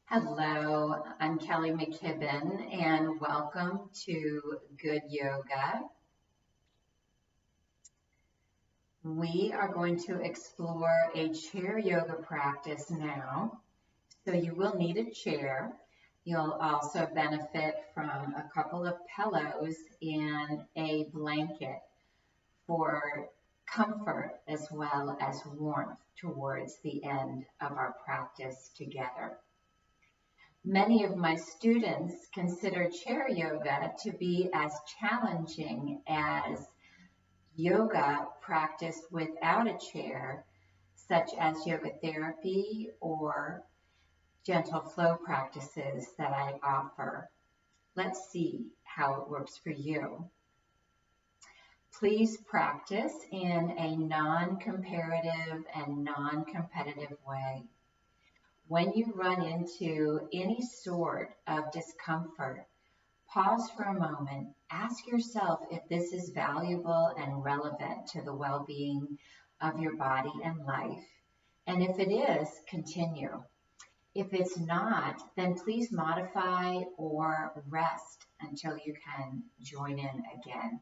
Hello, I'm Kelly McKibben, and welcome to Good Yoga. We are going to explore a chair yoga practice now. So you will need a chair. You'll also benefit from a couple of pillows and a blanket for comfort as well as warmth towards the end of our practice together. Many of my students consider chair yoga to be as challenging as yoga practiced without a chair, such as yoga therapy or gentle flow practices that I offer. Let's see how it works for you. Please practice in a non-comparative and non-competitive way. When you run into any sort of discomfort, pause for a moment, ask yourself if this is valuable and relevant to the well-being of your body and life. And if it is, continue. If it's not, then please modify or rest until you can join in again.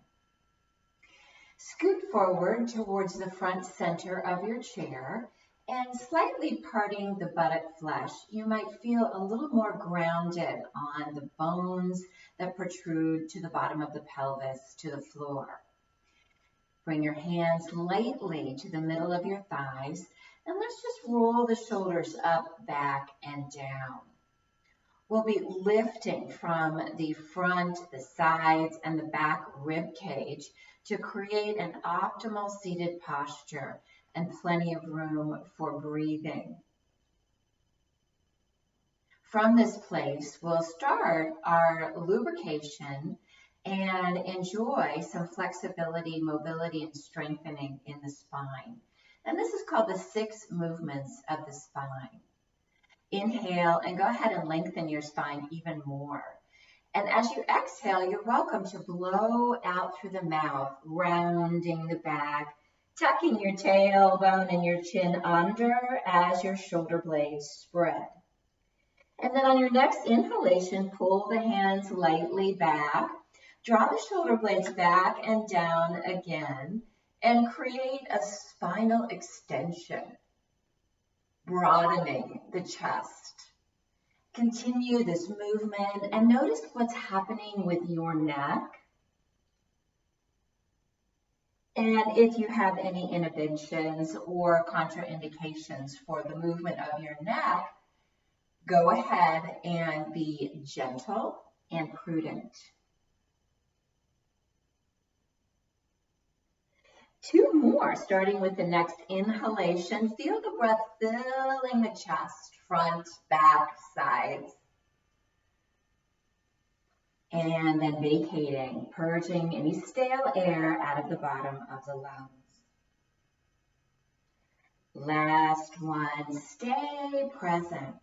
Scoot forward towards the front center of your chair and slightly parting the buttock flesh, you might feel a little more grounded on the bones that protrude to the bottom of the pelvis to the floor. Bring your hands lightly to the middle of your thighs, and let's just roll the shoulders up, back, and down. We'll be lifting from the front, the sides, and the back rib cage to create an optimal seated posture and plenty of room for breathing. From this place, we'll start our lubrication and enjoy some flexibility, mobility, and strengthening in the spine. And this is called the 6 movements of the spine. Inhale and go ahead and lengthen your spine even more. And as you exhale, you're welcome to blow out through the mouth, rounding the back, tucking your tailbone and your chin under as your shoulder blades spread. And then on your next inhalation, pull the hands lightly back, draw the shoulder blades back and down again, and create a spinal extension, broadening the chest. Continue this movement and notice what's happening with your neck. And if you have any inhibitions or contraindications for the movement of your neck, go ahead and be gentle and prudent. 2 more, starting with the next inhalation. Feel the breath filling the chest, front, back, sides. And then vacating, purging any stale air out of the bottom of the lungs. Last one, stay present.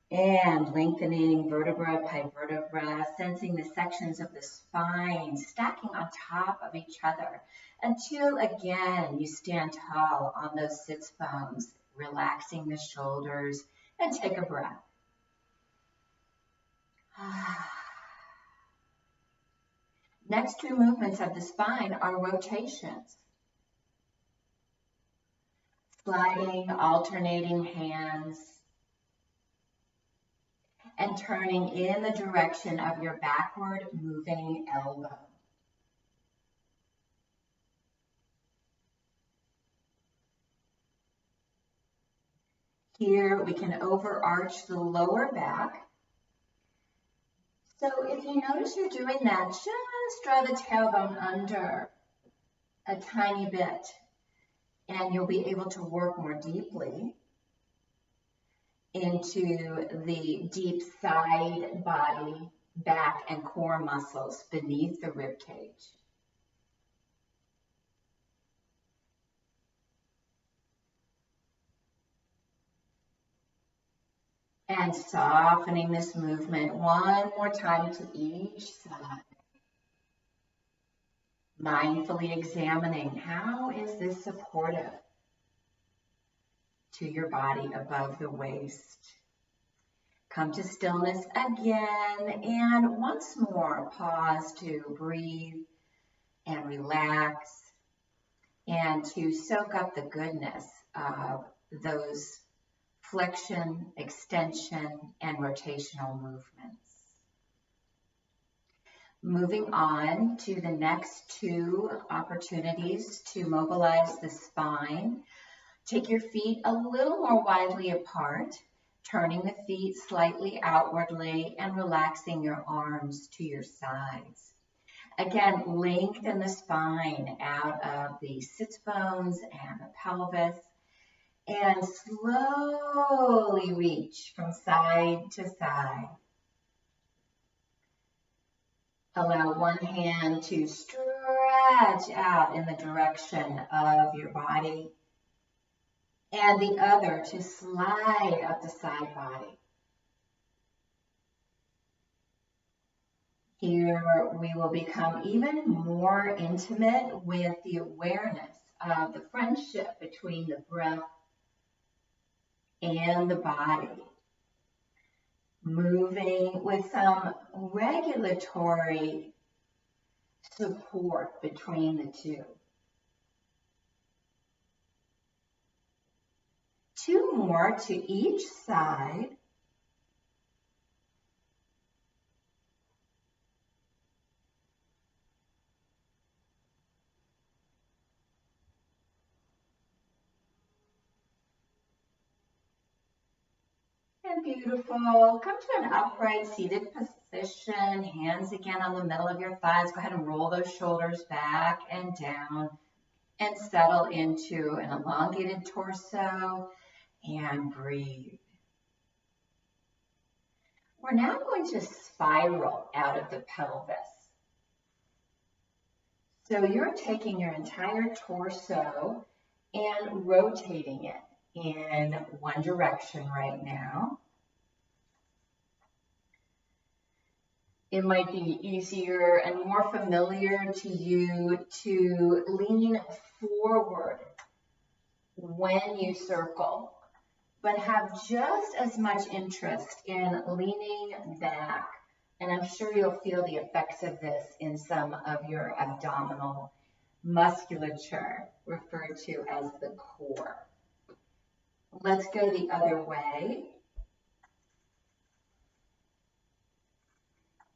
And lengthening vertebra by vertebra, sensing the sections of the spine stacking on top of each other until again you stand tall on those sits bones, relaxing the shoulders, and take a breath. Next 2 movements of the spine are rotations. Sliding, alternating hands, and turning in the direction of your backward moving elbow. Here we can overarch the lower back. So if you notice you're doing that, just draw the tailbone under a tiny bit, and you'll be able to work more deeply into the deep side body, back, and core muscles beneath the rib cage. And softening this movement one more time to each side. Mindfully examining, how is this supportive to your body above the waist? Come to stillness again, and once more pause to breathe and relax and to soak up the goodness of those flexion, extension, and rotational movements. Moving on to the next two opportunities to mobilize the spine. Take your feet a little more widely apart, turning the feet slightly outwardly and relaxing your arms to your sides. Again, lengthen the spine out of the sits bones and the pelvis, and slowly reach from side to side. Allow one hand to stretch out in the direction of your body, and the other to slide up the side body. Here we will become even more intimate with the awareness of the friendship between the breath and the body. Moving with some regulatory support between the two. Two more to each side. And beautiful. Come to an upright seated position. Hands again on the middle of your thighs. Go ahead and roll those shoulders back and down and settle into an elongated torso and breathe. We're now going to spiral out of the pelvis. So you're taking your entire torso and rotating it in one direction right now. It might be easier and more familiar to you to lean forward when you circle, but have just as much interest in leaning back. And I'm sure you'll feel the effects of this in some of your abdominal musculature, referred to as the core. Let's go the other way.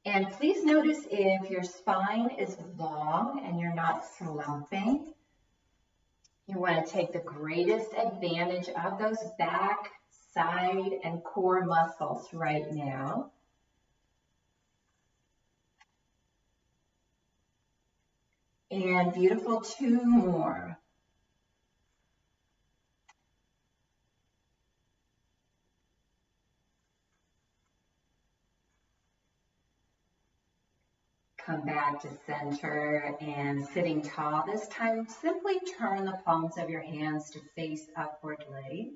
And please notice if your spine is long and you're not slumping. You want to take the greatest advantage of those back, side, and core muscles right now. And beautiful, two more. Come back to center and sitting tall. This time, simply turn the palms of your hands to face upwardly.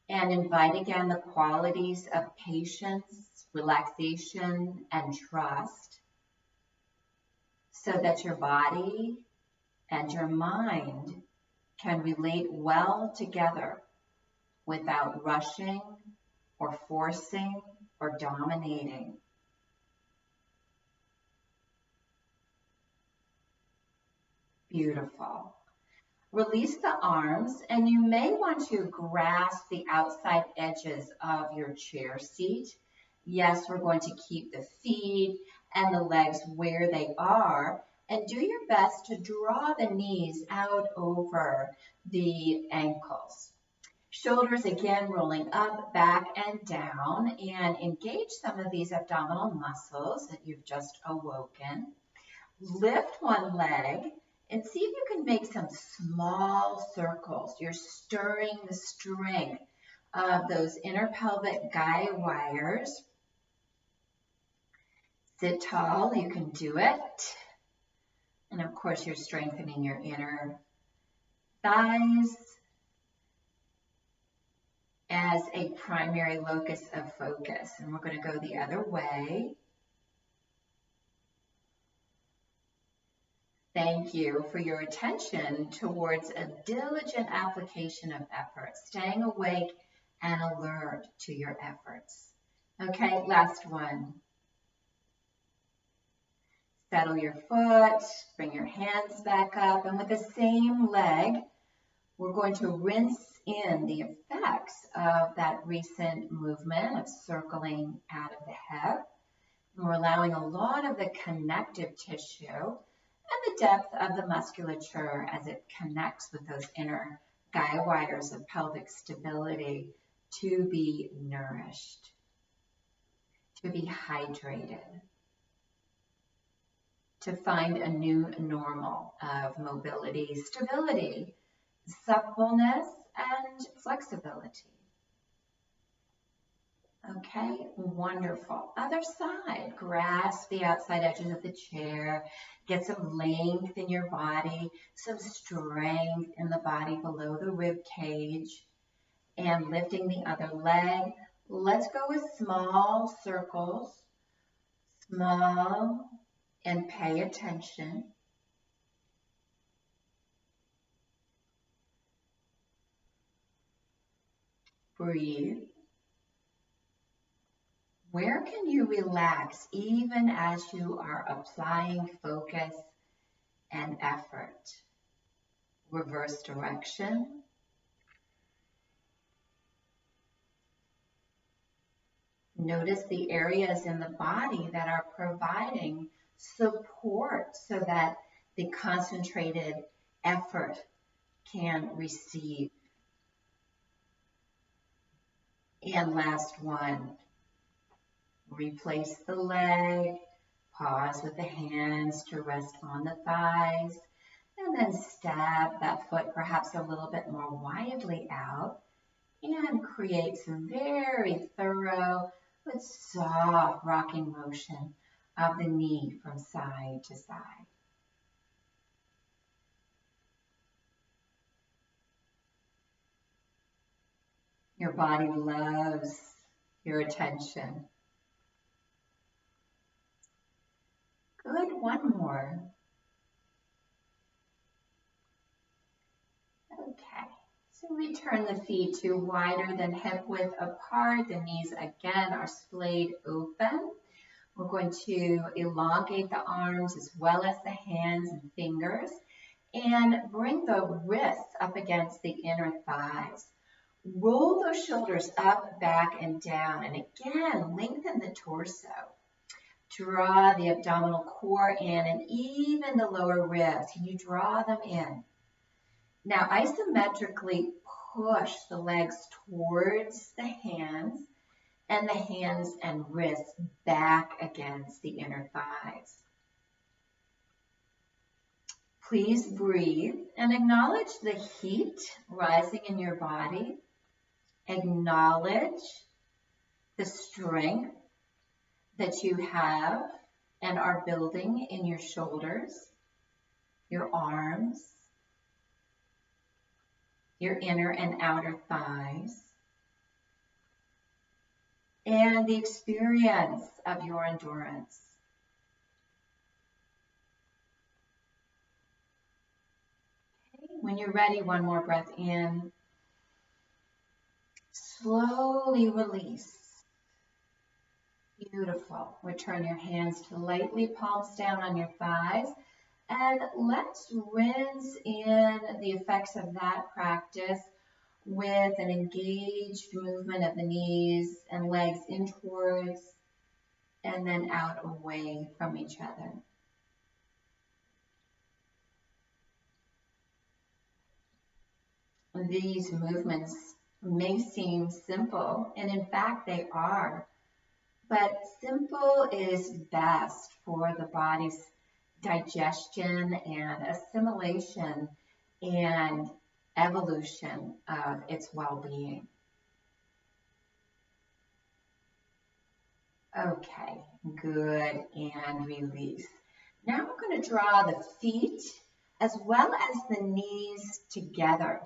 And invite again the qualities of patience, relaxation, and trust, so that your body and your mind can relate well together without rushing or forcing or dominating. Beautiful. Release the arms, and you may want to grasp the outside edges of your chair seat. Yes, we're going to keep the feet and the legs where they are, and do your best to draw the knees out over the ankles. Shoulders again rolling up, back, and down, and engage some of these abdominal muscles that you've just awoken. Lift one leg and see if you can make some small circles. You're stirring the strength of those inner pelvic guy wires. Sit tall, you can do it. And of course, you're strengthening your inner thighs as a primary locus of focus. And we're going to go the other way. Thank you for your attention towards a diligent application of effort, staying awake and alert to your efforts. Okay, last one. Settle your foot, bring your hands back up, and with the same leg, we're going to rinse in the effects of that recent movement of circling out of the hip. And we're allowing a lot of the connective tissue and the depth of the musculature as it connects with those inner guy wires of pelvic stability to be nourished, to be hydrated, to find a new normal of mobility, stability, suppleness, and flexibility. Okay, wonderful. Other side, grasp the outside edges of the chair, get some length in your body, some strength in the body below the rib cage, and lifting the other leg. Let's go with small circles, small, and pay attention. Breathe. Where can you relax even as you are applying focus and effort? Reverse direction. Notice the areas in the body that are providing support so that the concentrated effort can receive. And last one, replace the leg, pause with the hands to rest on the thighs, and then step that foot perhaps a little bit more widely out and create some very thorough but soft rocking motion of the knee from side to side. Your body loves your attention. Good, one more. Okay, so return the feet to wider than hip width apart. The knees again are splayed open. We're going to elongate the arms as well as the hands and fingers and bring the wrists up against the inner thighs. Roll those shoulders up, back, and down. And again, lengthen the torso. Draw the abdominal core in and even the lower ribs. Can you draw them in? Now, isometrically push the legs towards the hands and the hands and wrists back against the inner thighs. Please breathe and acknowledge the heat rising in your body. Acknowledge the strength that you have and are building in your shoulders, your arms, your inner and outer thighs, and the experience of your endurance. Okay, when you're ready, one more breath in. Slowly release. Beautiful. Return your hands to lightly palms down on your thighs. And let's rinse in the effects of that practice with an engaged movement of the knees and legs in towards and then out away from each other. These movements may seem simple, and in fact they are, but simple is best for the body's digestion and assimilation and evolution of its well-being. Okay, good, and release. Now we're going to draw the feet as well as the knees together.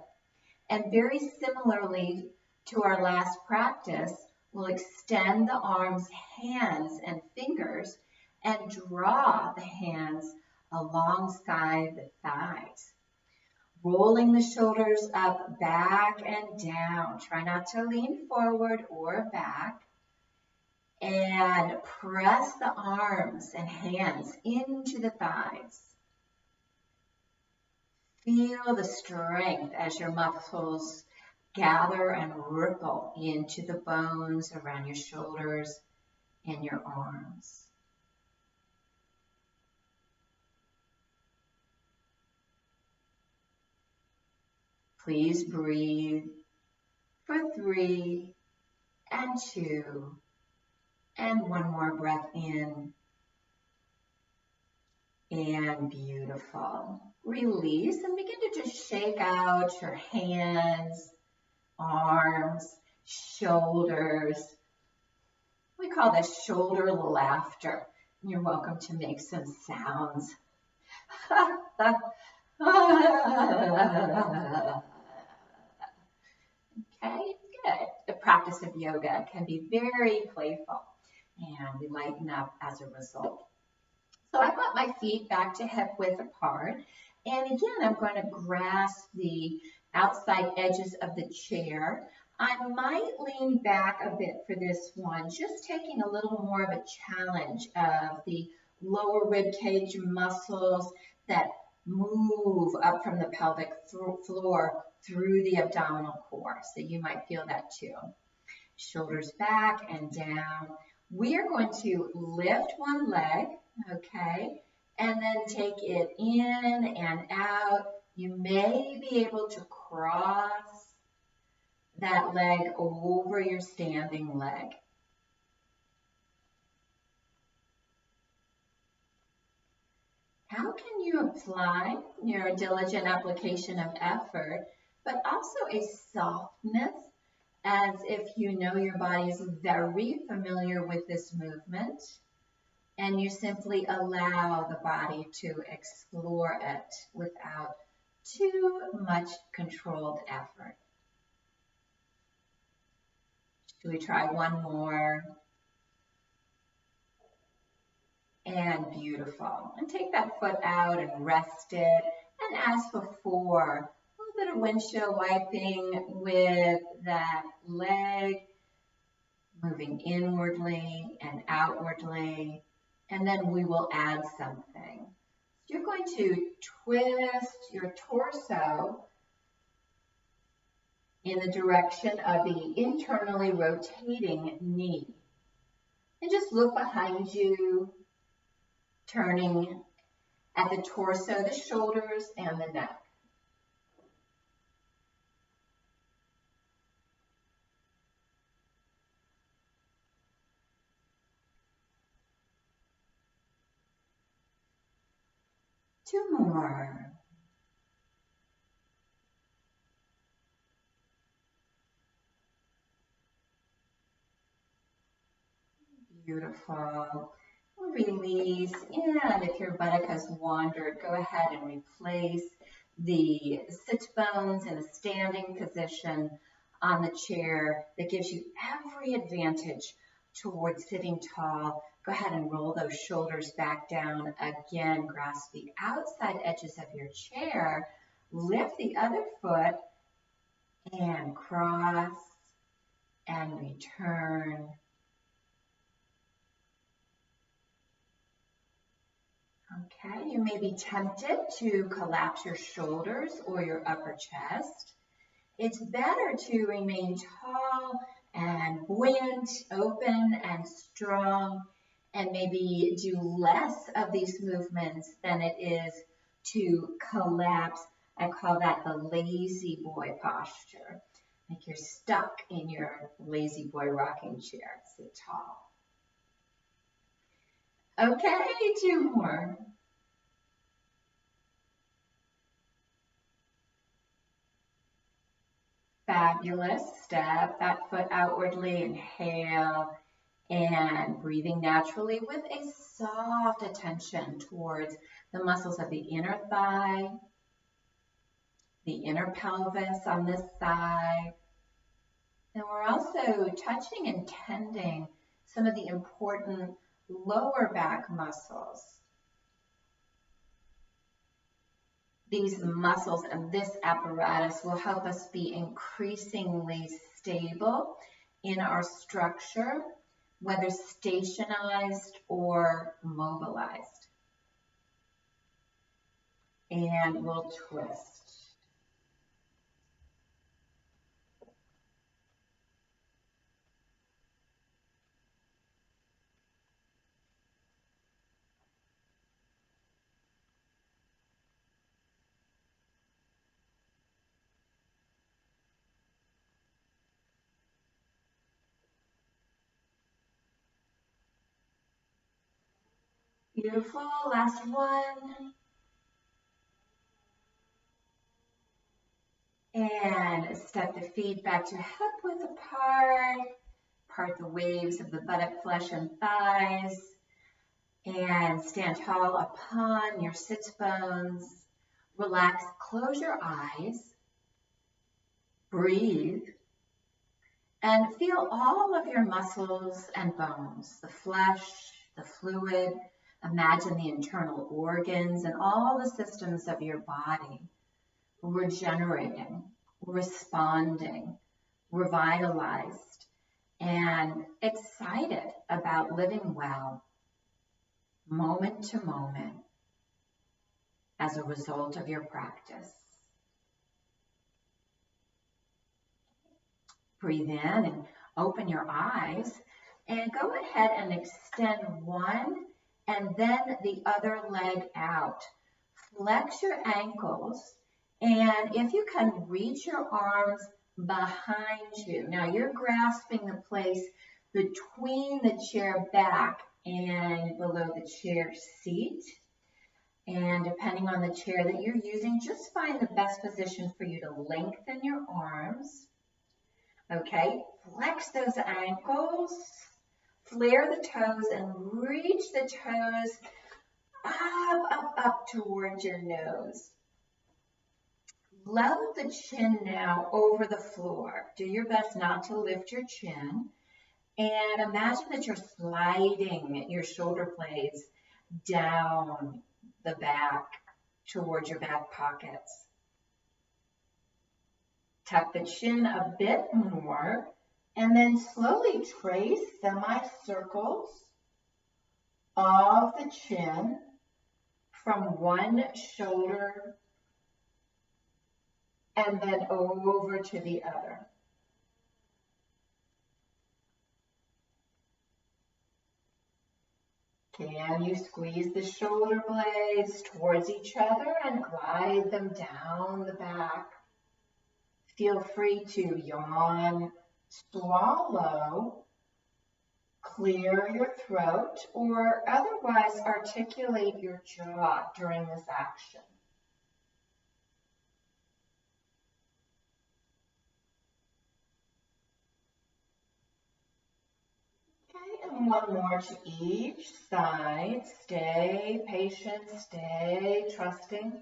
And very similarly To our last practice, we'll extend the arms, hands, and fingers and draw the hands alongside the thighs. Rolling the shoulders up, back, and down. Try not to lean forward or back. And press the arms and hands into the thighs. Feel the strength as your muscles gather and ripple into the bones around your shoulders and your arms. Please breathe for 3 and 2 and 1 more breath in. And beautiful. Release and begin to just shake out your hands, arms, shoulders. We call this shoulder laughter. You're welcome to make some sounds. Okay, good. The practice of yoga can be very playful, and we lighten up as a result. So I've got my feet back to hip width apart. And again, I'm going to grasp the outside edges of the chair. I might lean back a bit for this one, just taking a little more of a challenge of the lower rib cage muscles that move up from the pelvic floor through the abdominal core. So you might feel that too. Shoulders back and down. We are going to lift one leg, okay, and then take it in and out. You may be able to cross that leg over your standing leg. How can you apply your diligent application of effort, but also a softness, as if you know your body is very familiar with this movement, and you simply allow the body to explore it without too much controlled effort. Should we try one more? And beautiful. And take that foot out and rest it. And as before, a little bit of windshield wiping with that leg, moving inwardly and outwardly. And then we will add something. You're going to twist your torso in the direction of the internally rotating knee. And just look behind you, turning at the torso, the shoulders, and the neck. Two more. Beautiful. Release. And if your buttock has wandered, go ahead and replace the sit bones in a standing position on the chair. That gives you every advantage towards sitting tall. Go ahead and roll those shoulders back down. Again, grasp the outside edges of your chair. Lift the other foot and cross and return. Okay, you may be tempted to collapse your shoulders or your upper chest. It's better to remain tall and buoyant, open and strong, and maybe do less of these movements than it is to collapse. I call that the lazy boy posture. Like you're stuck in your lazy boy rocking chair. Sit tall. Okay, two more. Fabulous. Step that foot outwardly. Inhale. And breathing naturally with a soft attention towards the muscles of the inner thigh, the inner pelvis on this side, And we're also touching and tending some of the important lower back muscles. These muscles and this apparatus will help us be increasingly stable in our structure, whether stationized or mobilized. And we'll twist. Beautiful, last one. And step the feet back to hip width apart. Part the waves of the buttock, flesh, and thighs. And stand tall upon your sits bones. Relax, close your eyes. Breathe. And feel all of your muscles and bones, the flesh, the fluid. Imagine the internal organs and all the systems of your body regenerating, responding, revitalized, and excited about living well, moment to moment, as a result of your practice. Breathe in and open your eyes, and go ahead and extend one and then the other leg out. Flex your ankles, and if you can, reach your arms behind you. Now you're grasping the place between the chair back and below the chair seat. And depending on the chair that you're using, just find the best position for you to lengthen your arms. Okay, flex those ankles, flare the toes, and reach the toes up towards your nose. Level the chin now over the floor. Do your best not to lift your chin. And imagine that you're sliding your shoulder blades down the back towards your back pockets. Tuck the chin a bit more, and then slowly trace semicircles of the chin from one shoulder and then over to the other. Can you squeeze the shoulder blades towards each other and glide them down the back? Feel free to yawn, swallow, clear your throat, or otherwise articulate your jaw during this action. Okay, and one more to each side. Stay patient, stay trusting.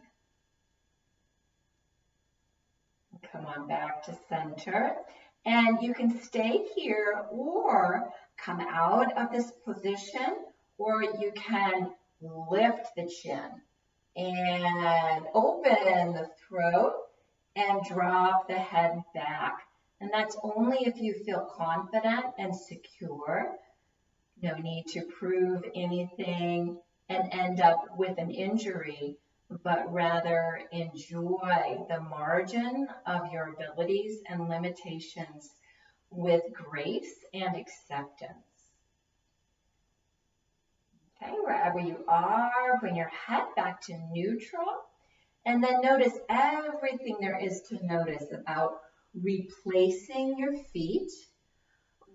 Come on back to center. And you can stay here or come out of this position, or you can lift the chin and open the throat and drop the head back. And that's only if you feel confident and secure. No need to prove anything and end up with an injury, but rather enjoy the margin of your abilities and limitations with grace and acceptance. Okay, wherever you are, bring your head back to neutral, and then notice everything there is to notice about replacing your feet,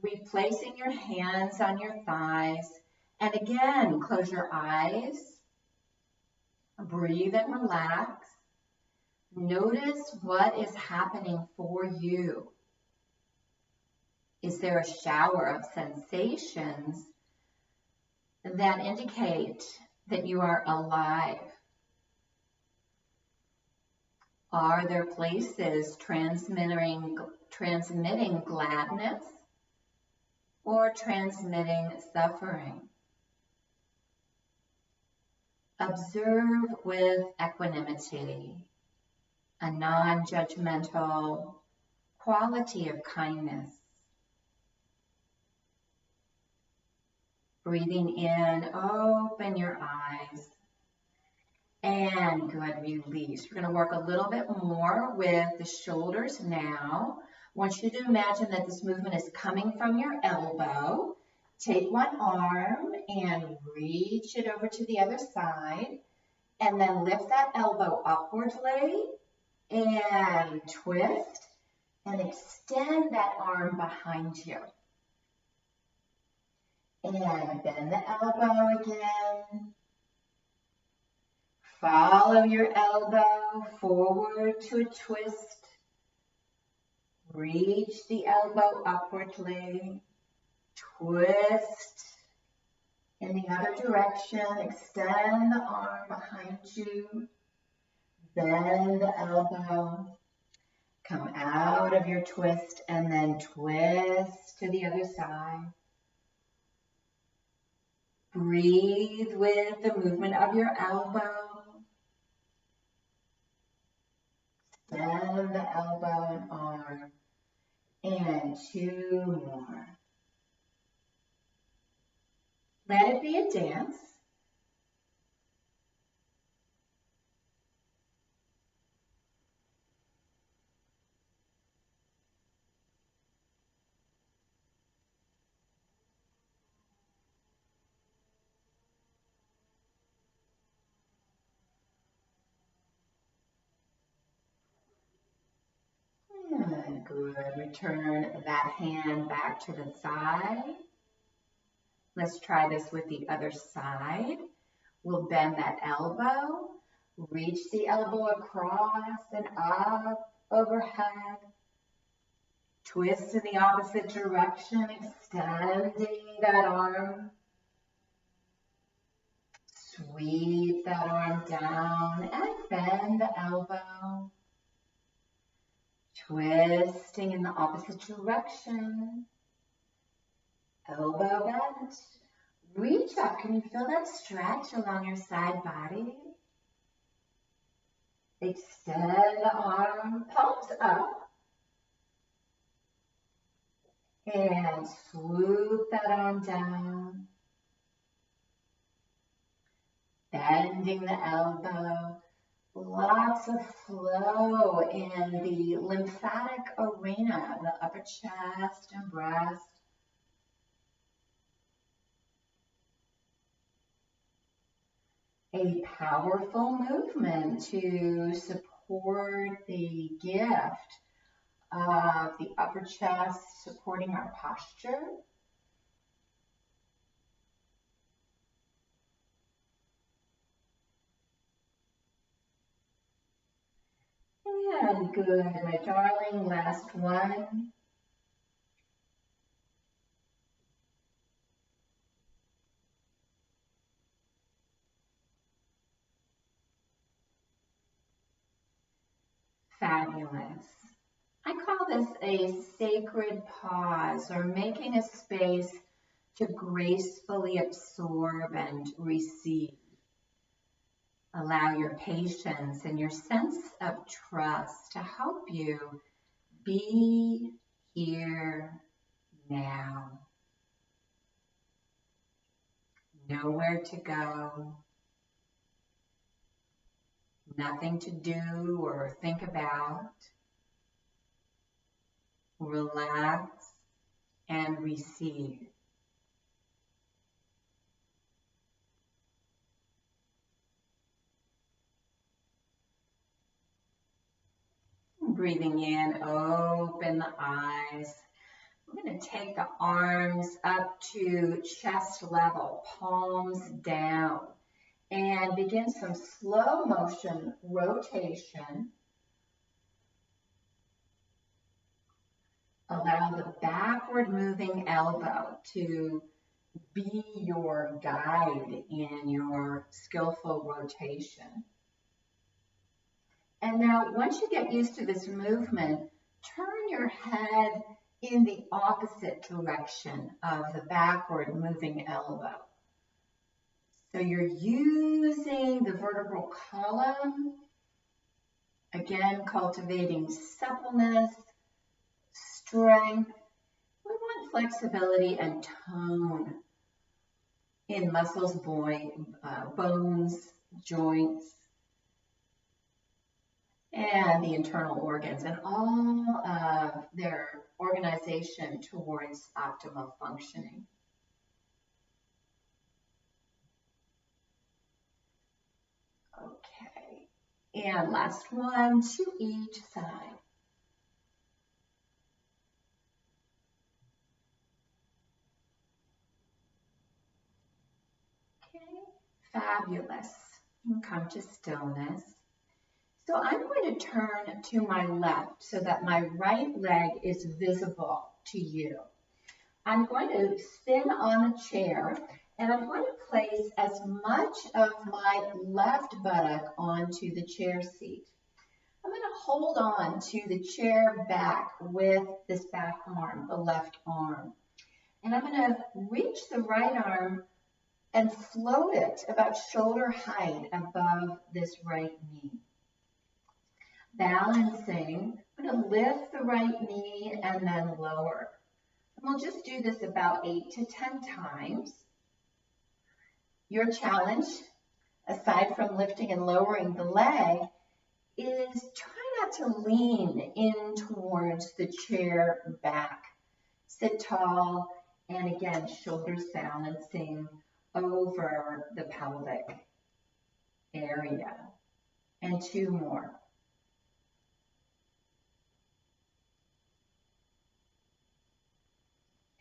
replacing your hands on your thighs, and again, close your eyes. Breathe and relax. Notice what is happening for you. Is there a shower of sensations that indicate that you are alive? Are there places transmitting transmitting gladness or transmitting suffering. Observe with equanimity, a non-judgmental quality of kindness. Breathing in, open your eyes. And good, release. We're going to work a little bit more with the shoulders now. I want you to imagine that this movement is coming from your elbow. Take one arm and reach it over to the other side. And then lift that elbow upwardly and twist and extend that arm behind you. And bend the elbow again. Follow your elbow forward to a twist. Reach the elbow upwardly. Twist in the other direction. Extend the arm behind you. Bend the elbow. Come out of your twist and then twist to the other side. Breathe with the movement of your elbow. Extend the elbow and arm. And two more. Let it be a dance. And good. Return that hand back to the side. Let's try this with the other side. We'll bend that elbow. Reach the elbow across and up overhead. Twist in the opposite direction, extending that arm. Sweep that arm down and bend the elbow. Twisting in the opposite direction. Elbow bent. Reach up. Can you feel that stretch along your side body? Extend the arm, palms up. And swoop that arm down. Bending the elbow. Lots of flow in the lymphatic arena, the upper chest and breast. A powerful movement to support the gift of the upper chest, supporting our posture. And good, my darling, last one. Fabulous. I call this a sacred pause, or making a space to gracefully absorb and receive. Allow your patience and your sense of trust to help you be here now. Nowhere to go. Nothing to do or think about. Relax and receive. Breathing in, open the eyes. We're going to take the arms up to chest level, palms down, and begin some slow motion rotation. Allow the backward moving elbow to be your guide in your skillful rotation. And now, once you get used to this movement, turn your head in the opposite direction of the backward moving elbow. So you're using the vertebral column, again, cultivating suppleness, strength. We want flexibility and tone in muscles, bones, joints, and the internal organs, and all of their organization towards optimal functioning. Okay, and last one to each side. Okay, fabulous. And come to stillness. So I'm going to turn to my left so that my right leg is visible to you. I'm going to spin on the chair and I'm going to place as much of my left buttock onto the chair seat. I'm going to hold on to the chair back with this back arm, the left arm. And I'm going to reach the right arm and float it about shoulder height above this right knee. Balancing, I'm going to lift the right knee and then lower. And we'll just do this about 8 to 10 times. Your challenge, aside from lifting and lowering the leg, is try not to lean in towards the chair back. Sit tall, and again, shoulders balancing over the pelvic area. And 2 more.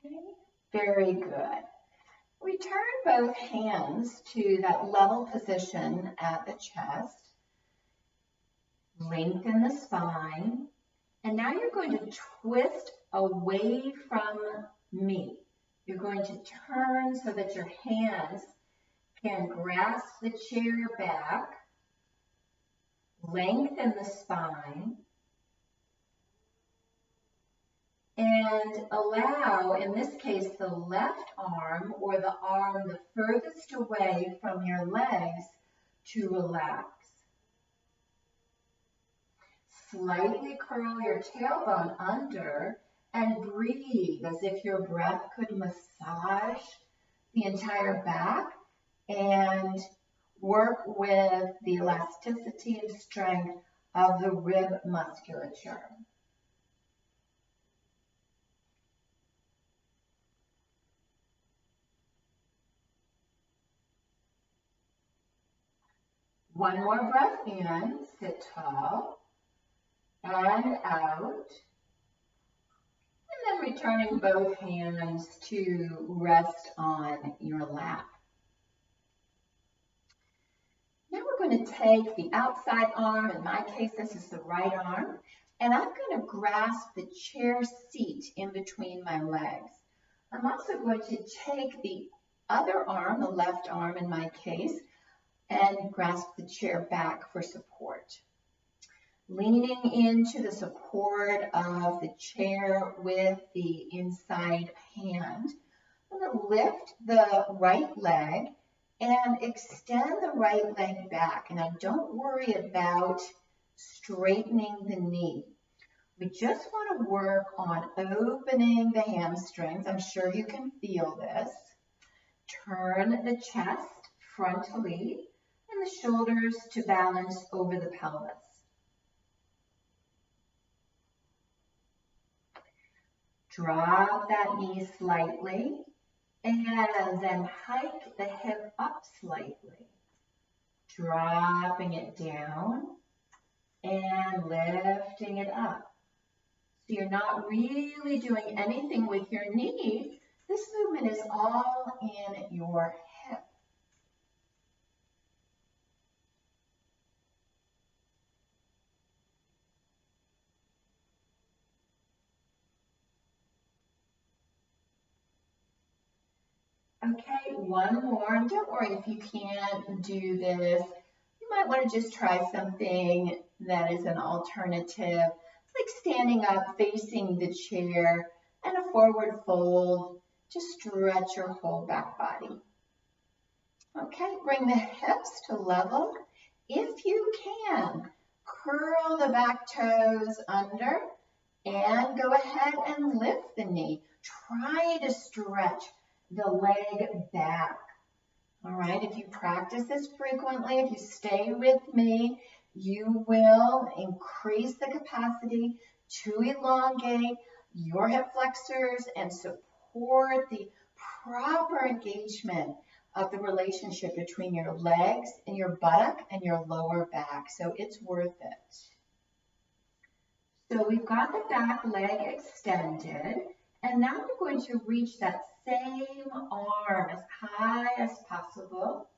Okay, very good. Return both hands to that level position at the chest. Lengthen the spine. And now you're going to twist away from me. You're going to turn so that your hands can grasp the chair back. Lengthen the spine. And allow, in this case, the left arm or the arm the furthest away from your legs to relax. Slightly curl your tailbone under and breathe as if your breath could massage the entire back and work with the elasticity and strength of the rib musculature. One more breath in, sit tall, and out. And then returning both hands to rest on your lap. Now we're going to take the outside arm, in my case this is the right arm, and I'm going to grasp the chair seat in between my legs. I'm also going to take the other arm, the left arm in my case, and grasp the chair back for support. Leaning into the support of the chair with the inside hand. I'm going to lift the right leg and extend the right leg back. And now don't worry about straightening the knee. We just want to work on opening the hamstrings. I'm sure you can feel this. Turn the chest frontally and the shoulders to balance over the pelvis. Drop that knee slightly and then hike the hip up slightly. Dropping it down and lifting it up. So you're not really doing anything with your knees. This movement is all in your hip. Okay, one more. And don't worry if you can't do this. You might want to just try something that is an alternative, like standing up, facing the chair, and a forward fold to stretch your whole back body. Okay, bring the hips to level. If you can, curl the back toes under and go ahead and lift the knee. Try to stretch the leg back. All right, if you practice this frequently, if you stay with me, you will increase the capacity to elongate your hip flexors and support the proper engagement of the relationship between your legs and your buttock and your lower back. So it's worth it. So we've got the back leg extended, and now we're going to reach that same arm as high as possible.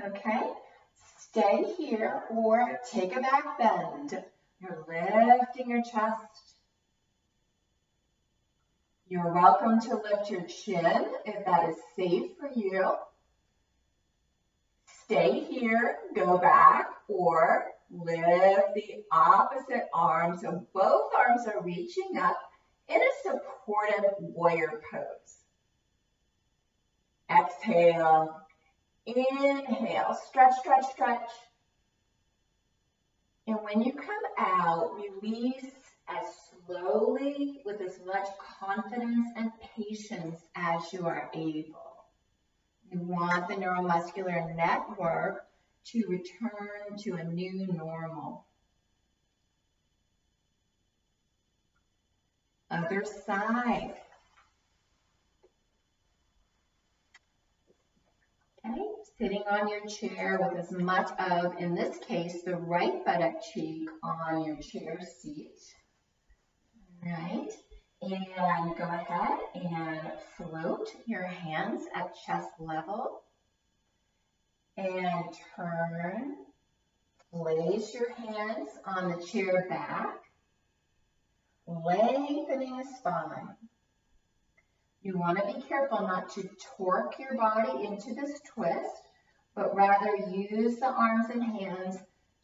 Okay, stay here or take a back bend. You're lifting your chest. You're welcome to lift your chin if that is safe for you. Stay here, go back, or lift the opposite arm so both arms are reaching up in a supportive warrior pose. Exhale, inhale, stretch, stretch, stretch. And when you come out, release as slowly with as much confidence and patience as you are able. You want the neuromuscular network to return to a new normal. Other side. Okay, sitting on your chair with as much of, in this case, the right buttock cheek on your chair seat. All right, and go ahead and float your hands at chest level. And turn, place your hands on the chair back, lengthening the spine. You want to be careful not to torque your body into this twist, but rather use the arms and hands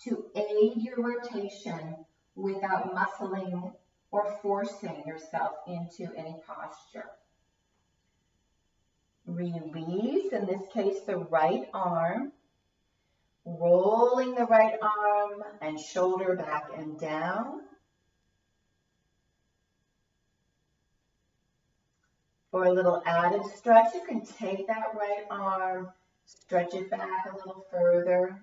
to aid your rotation without muscling or forcing yourself into any posture. Release, in this case, the right arm, rolling the right arm and shoulder back and down. For a little added stretch, you can take that right arm, stretch it back a little further,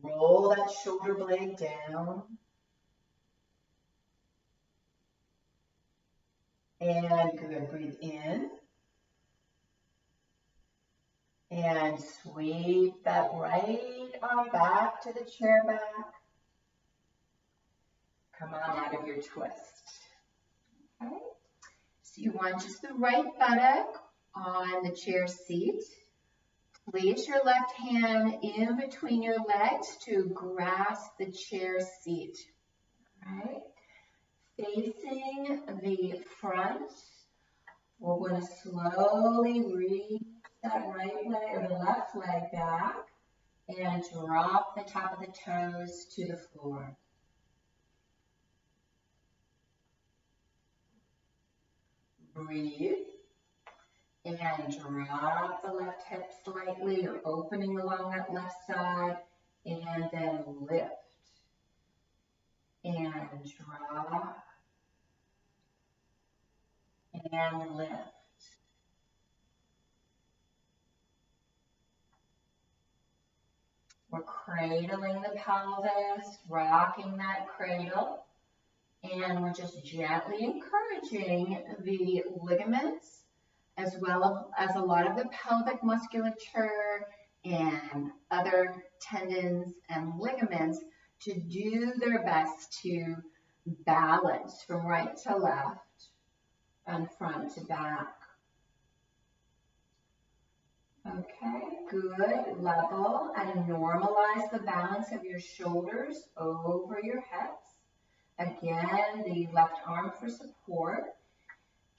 roll that shoulder blade down, and good, breathe in. And sweep that right arm back to the chair back. Come on out of your twist. Okay. So you want just the right buttock on the chair seat. Place your left hand in between your legs to grasp the chair seat. All right. Facing the front, we're going to slowly reach that right leg or the left leg back and drop the top of the toes to the floor. Breathe and drop the left hip slightly. You're opening along that left side and then lift and drop and lift. We're cradling the pelvis, rocking that cradle, and we're just gently encouraging the ligaments as well as a lot of the pelvic musculature and other tendons and ligaments to do their best to balance from right to left and front to back. Okay, good, level, and normalize the balance of your shoulders over your hips. Again, the left arm for support.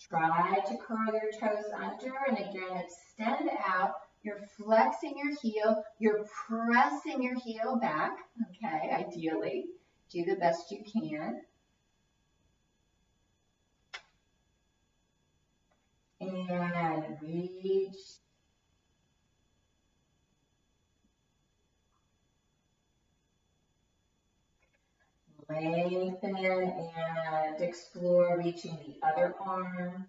Try to curl your toes under, and again, extend out You're flexing your heel. You're pressing your heel back. Okay, ideally, do the best you can. And reach. Lengthen and explore reaching the other arm.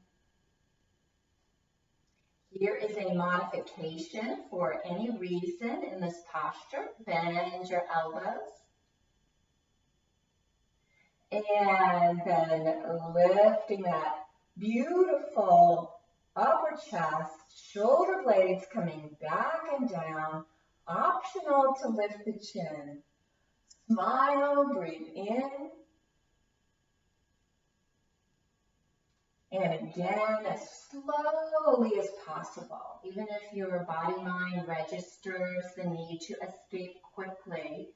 Here is a modification for any reason in this posture. Bend your elbows. And then lifting that beautiful upper chest, shoulder blades coming back and down. Optional to lift the chin. Smile, breathe in. And again, as slowly as possible. Even if your body-mind registers the need to escape quickly,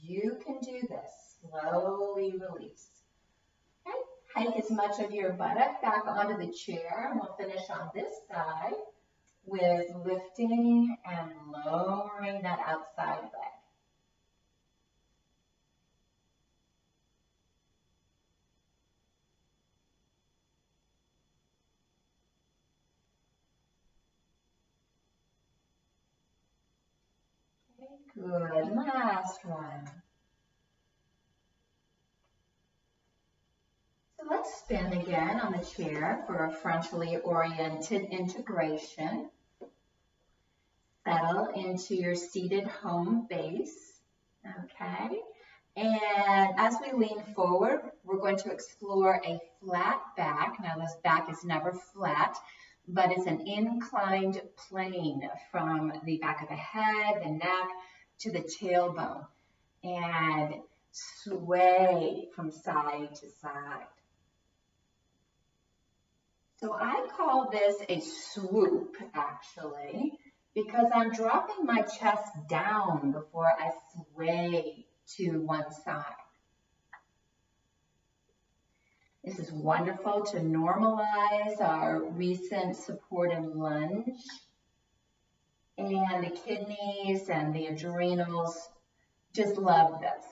you can do this. Slowly release. Okay, hike as much of your buttock back onto the chair, and we'll finish on this side with lifting and lowering that outside leg. Okay, good. Last one. So let's spin again on the chair for a frontally oriented integration. Settle into your seated home base, okay? And as we lean forward, we're going to explore a flat back. Now this back is never flat, but it's an inclined plane from the back of the head, the neck, to the tailbone. And sway from side to side. So I call this a swoop, actually, because I'm dropping my chest down before I sway to one side. This is wonderful to normalize our recent supported lunge. And the kidneys and the adrenals just love this.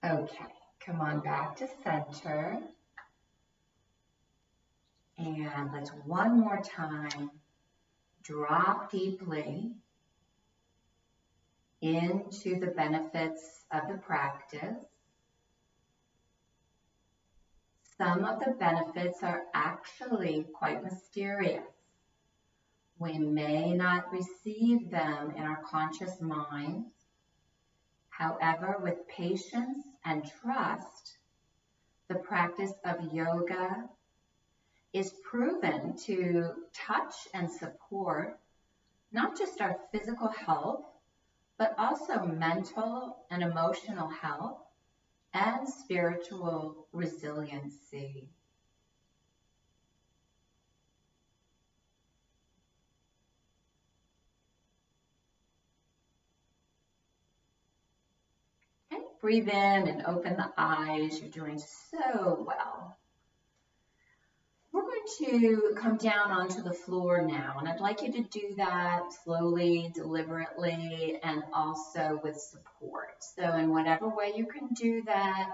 Okay, come on back to center. And let's one more time drop deeply into the benefits of the practice. Some of the benefits are actually quite mysterious. We may not receive them in our conscious minds. However, with patience and trust, the practice of yoga is proven to touch and support not just our physical health, but also mental and emotional health and spiritual resiliency. Okay, breathe in and open the eyes. You're doing so well. We're going to come down onto the floor now, and I'd like you to do that slowly, deliberately, and also with support. So in whatever way you can do that,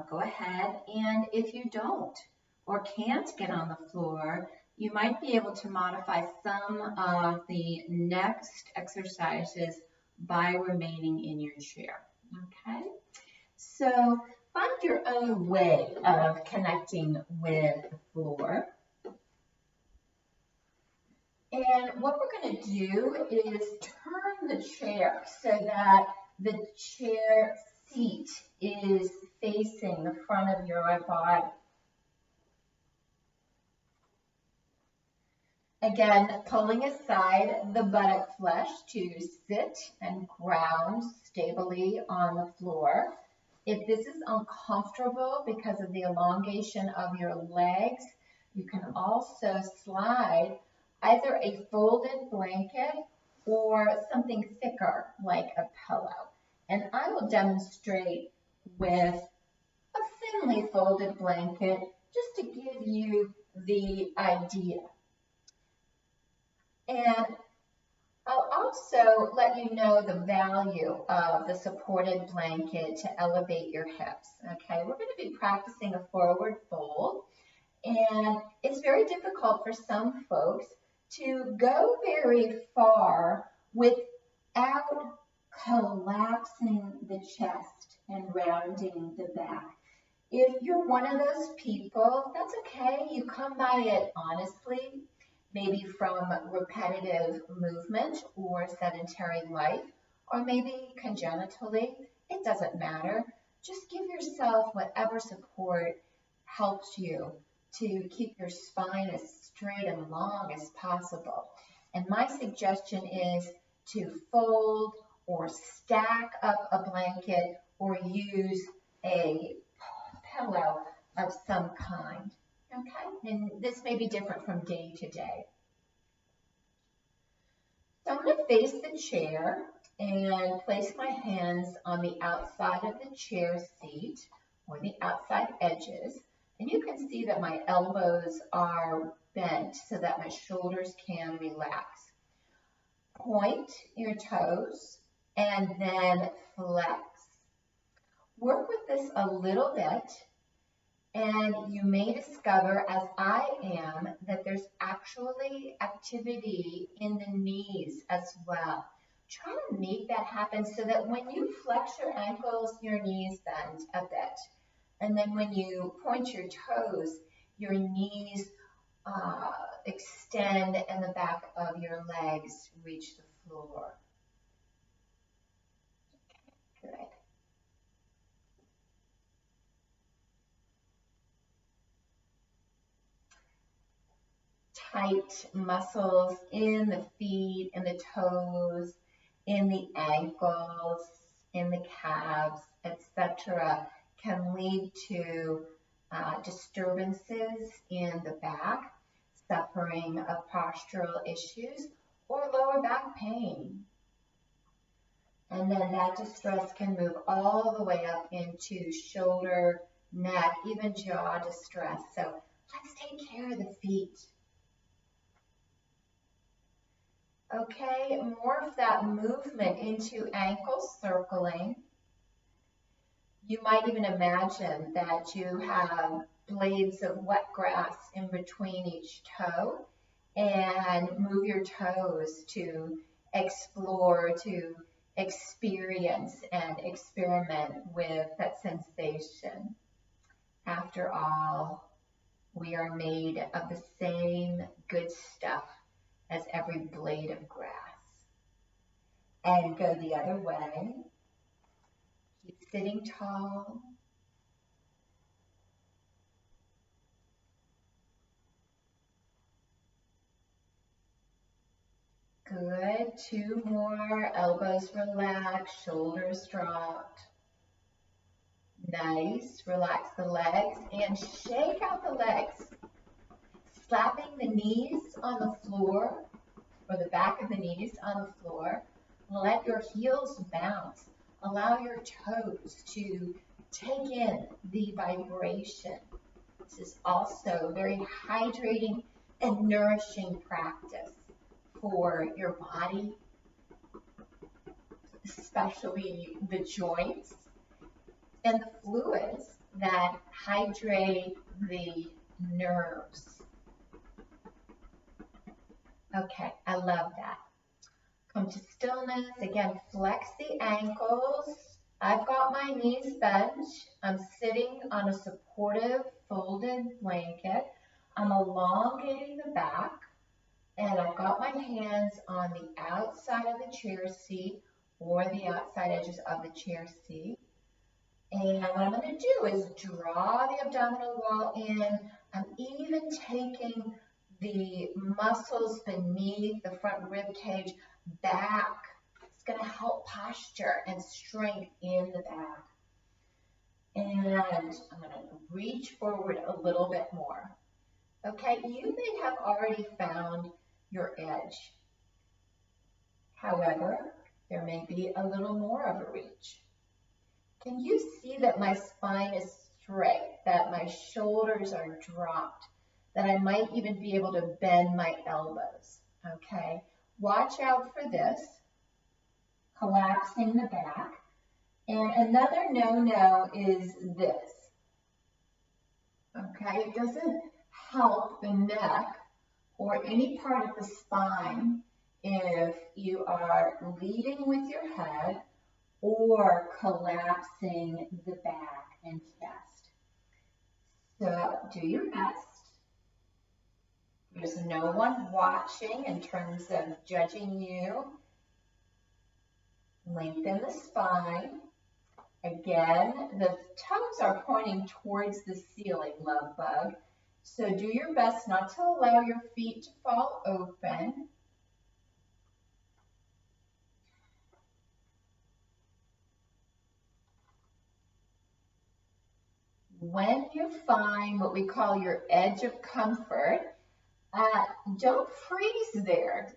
go ahead. And if you don't or can't get on the floor, you might be able to modify some of the next exercises by remaining in your chair. Okay? So find your own way of connecting with the floor. And what we're going to do is turn the chair so that the chair seat is facing the front of your body. Again, pulling aside the buttock flesh to sit and ground stably on the floor. If this is uncomfortable because of the elongation of your legs, you can also slide either a folded blanket or something thicker like a pillow. And I will demonstrate with a thinly folded blanket just to give you the idea. And I'll also let you know the value of the supported blanket to elevate your hips. Okay, we're going to be practicing a forward fold, and it's very difficult for some folks to go very far without collapsing the chest and rounding the back. If you're one of those people, that's okay. You come by it honestly, maybe from repetitive movement or sedentary life, or maybe congenitally. It doesn't matter. Just give yourself whatever support helps you to keep your spine as straight and long as possible. And my suggestion is to fold or stack up a blanket or use a pillow of some kind. Okay, and this may be different from day to day. So I'm going to face the chair and place my hands on the outside of the chair seat or the outside edges. And you can see that my elbows are bent so that my shoulders can relax. Point your toes and then flex. Work with this a little bit, and you may discover, as I am, that there's actually activity in the knees as well. Try to make that happen so that when you flex your ankles, your knees bend a bit. And then when you point your toes, your knees extend and the back of your legs reach the floor. Okay, good. Tight muscles in the feet, in the toes, in the ankles, in the calves, etc., can lead to disturbances in the back, suffering of postural issues, or lower back pain. And then that distress can move all the way up into shoulder, neck, even jaw distress. So let's take care of the feet. Okay, morph that movement into ankle circling. You might even imagine that you have blades of wet grass in between each toe, and move your toes to explore, to experience and experiment with that sensation. After all, we are made of the same good stuff as every blade of grass. And go the other way. Keep sitting tall. Good. 2 more. Elbows relaxed, shoulders dropped. Nice. Relax the legs and shake out the legs. Slapping the knees on the floor, or the back of the knees on the floor. Let your heels bounce. Allow your toes to take in the vibration. This is also very hydrating and nourishing practice for your body, especially the joints and the fluids that hydrate the nerves. Okay, I love that. Come to stillness. Again, flex the ankles. I've got my knees bent. I'm sitting on a supportive folded blanket. I'm elongating the back, and I've got my hands on the outside of the chair seat or the outside edges of the chair seat. And what I'm going to do is draw the abdominal wall in. I'm even taking the muscles beneath the front rib cage back. It's going to help posture and strength in the back. And I'm going to reach forward a little bit more. Okay, you may have already found your edge. However, there may be a little more of a reach. Can you see that my spine is straight, that my shoulders are dropped, that I might even be able to bend my elbows? Okay, watch out for this, collapsing the back. And another no-no is this. Okay, it doesn't help the neck or any part of the spine if you are leading with your head or collapsing the back and chest. So do your best. There's no one watching in terms of judging you. Lengthen the spine. Again, the toes are pointing towards the ceiling, love bug. So do your best not to allow your feet to fall open. When you find what we call your edge of comfort, don't freeze there.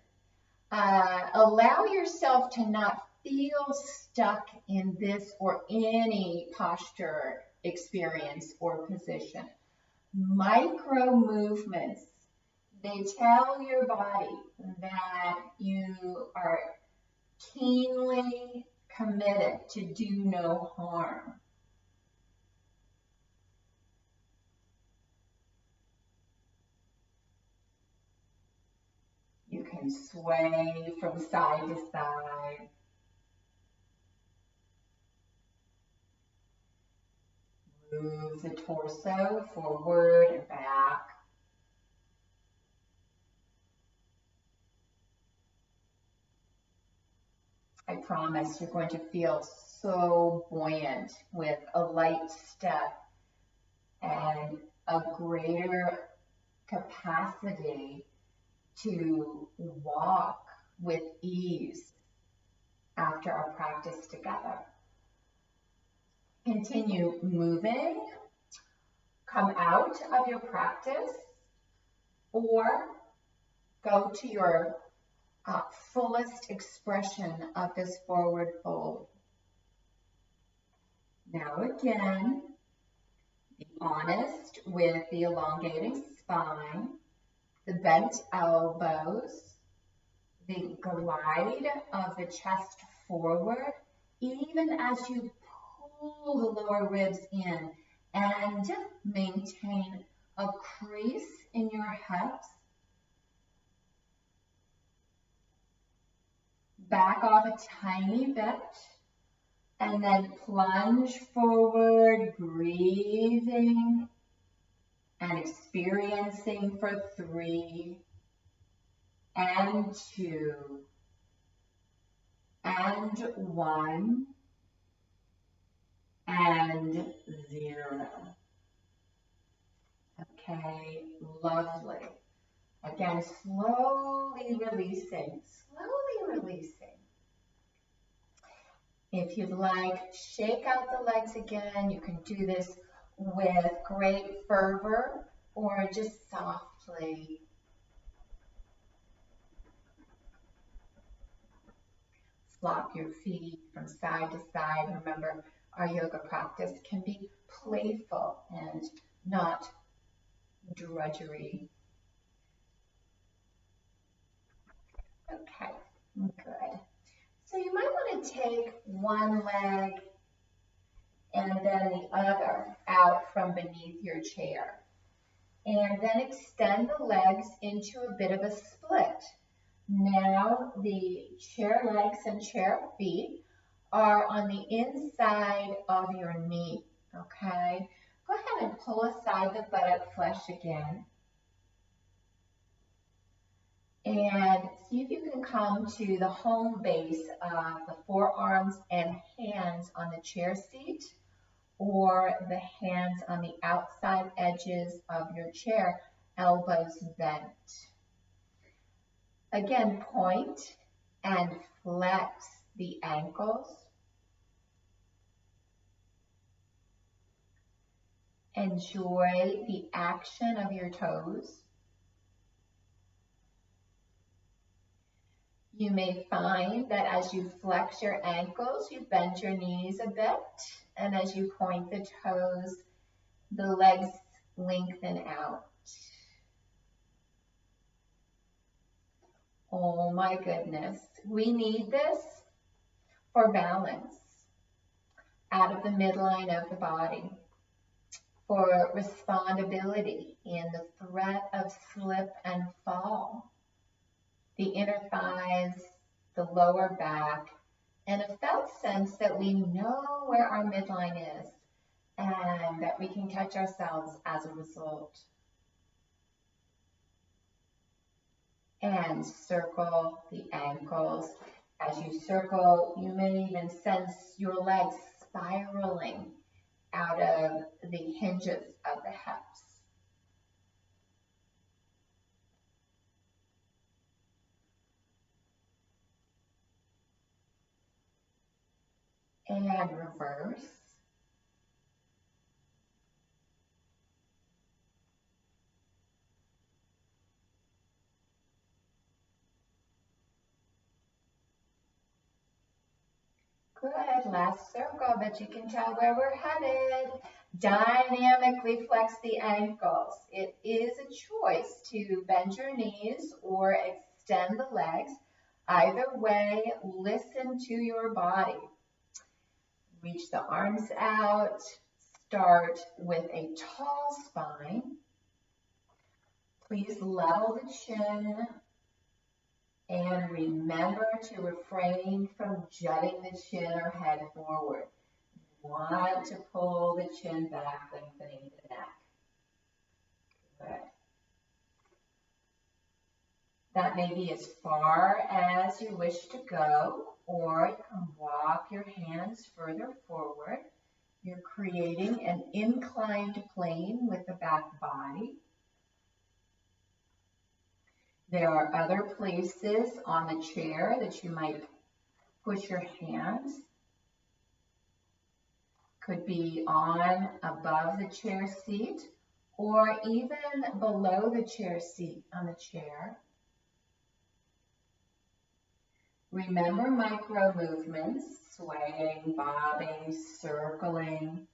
Allow yourself to not feel stuck in this or any posture experience or position. Micro movements, they tell your body that you are keenly committed to do no harm. You can sway from side to side. Move the torso forward and back. I promise you're going to feel so buoyant with a light step and a greater capacity to walk with ease after our practice together. Continue moving, come out of your practice, or go to your fullest expression of this forward fold. Now again, be honest with the elongating spine, the bent elbows, the glide of the chest forward, even as you pull the lower ribs in and maintain a crease in your hips. Back off a tiny bit and then plunge forward, breathing and experiencing for 3 and 2 and 1 and 0. Okay, lovely. Again, slowly releasing, slowly releasing. If you'd like, shake out the legs again. You can do this with great fervor or just softly. Flop your feet from side to side. Remember, our yoga practice can be playful and not drudgery. Okay, good. So you might want to take one leg and then the other out from beneath your chair. And then extend the legs into a bit of a split. Now the chair legs and chair feet are on the inside of your knee, okay? Go ahead and pull aside the buttock flesh again. And see if you can come to the home base of the forearms and hands on the chair seat or the hands on the outside edges of your chair, elbows bent. Again, point and flex the ankles. Enjoy the action of your toes. You may find that as you flex your ankles, you bend your knees a bit, and as you point the toes, the legs lengthen out. Oh my goodness, we need this for balance out of the midline of the body, for respondability in the threat of slip and fall, the inner thighs, the lower back, and a felt sense that we know where our midline is and that we can catch ourselves as a result. And circle the ankles. As you circle, you may even sense your legs spiraling out of the hinges of the hips. And reverse. Good, last circle, but you can tell where we're headed. Dynamically flex the ankles. It is a choice to bend your knees or extend the legs. Either way, listen to your body. Reach the arms out. Start with a tall spine. Please level the chin. And remember to refrain from jutting the chin or head forward. You want to pull the chin back, lengthening the neck. Good. That may be as far as you wish to go, or you can walk your hands further forward. You're creating an inclined plane with the back body. There are other places on the chair that you might push your hands. Could be on above the chair seat or even below the chair seat on the chair. Remember micro movements, swaying, bobbing, circling.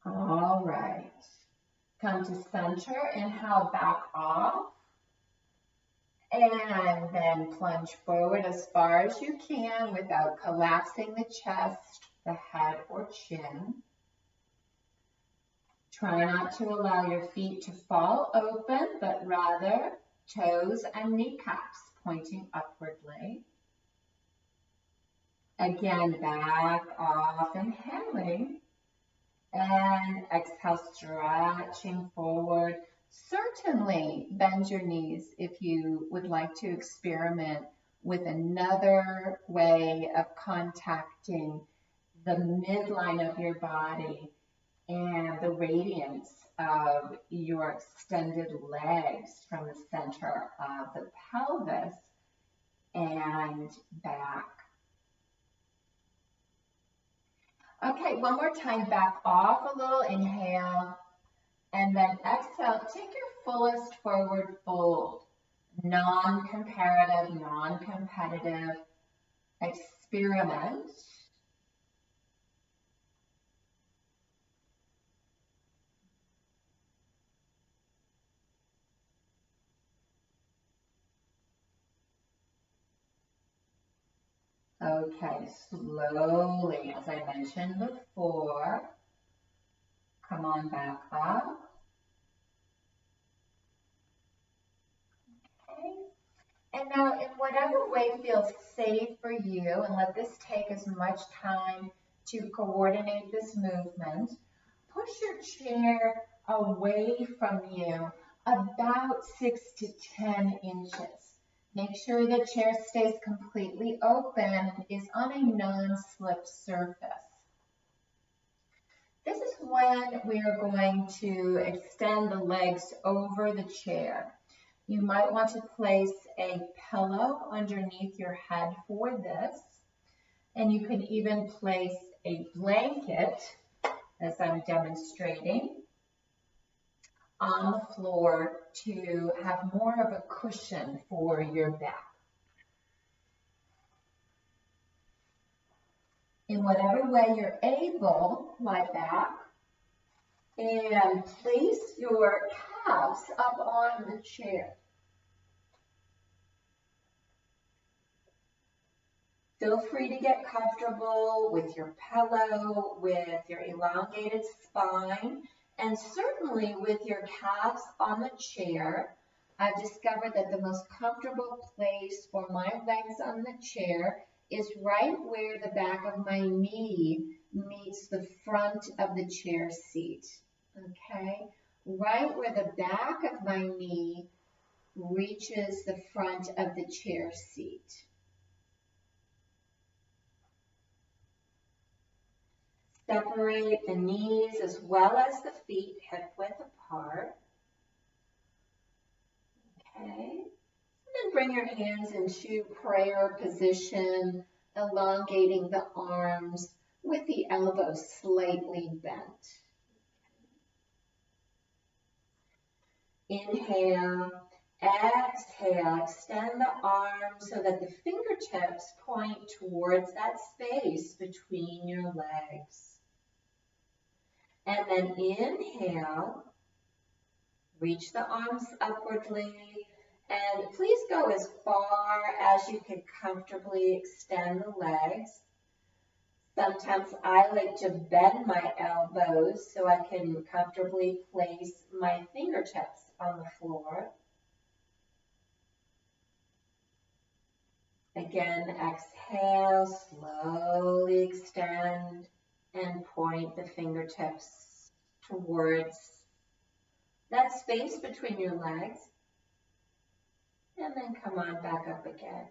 All right. Come to center, inhale back off. And then plunge forward as far as you can without collapsing the chest, the head, or chin. Try not to allow your feet to fall open, but rather toes and kneecaps pointing upwardly. Again, back off, inhaling. And exhale, stretching forward. Certainly bend your knees if you would like to experiment with another way of contacting the midline of your body and the radiance of your extended legs from the center of the pelvis and back. Okay, one more time, back off a little, inhale, and then exhale. Take your fullest forward fold, non-comparative, non-competitive experiment. Okay, slowly, as I mentioned before, come on back up. Okay. And now, in whatever way feels safe for you, and let this take as much time to coordinate this movement, push your chair away from you about 6 to 10 inches. Make sure the chair stays completely open and is on a non-slip surface. This is when we are going to extend the legs over the chair. You might want to place a pillow underneath your head for this, and you can even place a blanket, as I'm demonstrating, on the floor to have more of a cushion for your back. In whatever way you're able, lie back and place your calves up on the chair. Feel free to get comfortable with your pillow, with your elongated spine, and certainly with your calves on the chair. I've discovered that the most comfortable place for my legs on the chair is right where the back of my knee meets the front of the chair seat. Okay? Right where the back of my knee reaches the front of the chair seat. Separate the knees as well as the feet hip width apart. Okay. And then bring your hands into prayer position, elongating the arms with the elbows slightly bent. Inhale, exhale, extend the arms so that the fingertips point towards that space between your legs. And then inhale, reach the arms upwardly, and please go as far as you can comfortably extend the legs. Sometimes I like to bend my elbows so I can comfortably place my fingertips on the floor. Again, exhale, slowly extend and point the fingertips towards that space between your legs. And then come on back up again.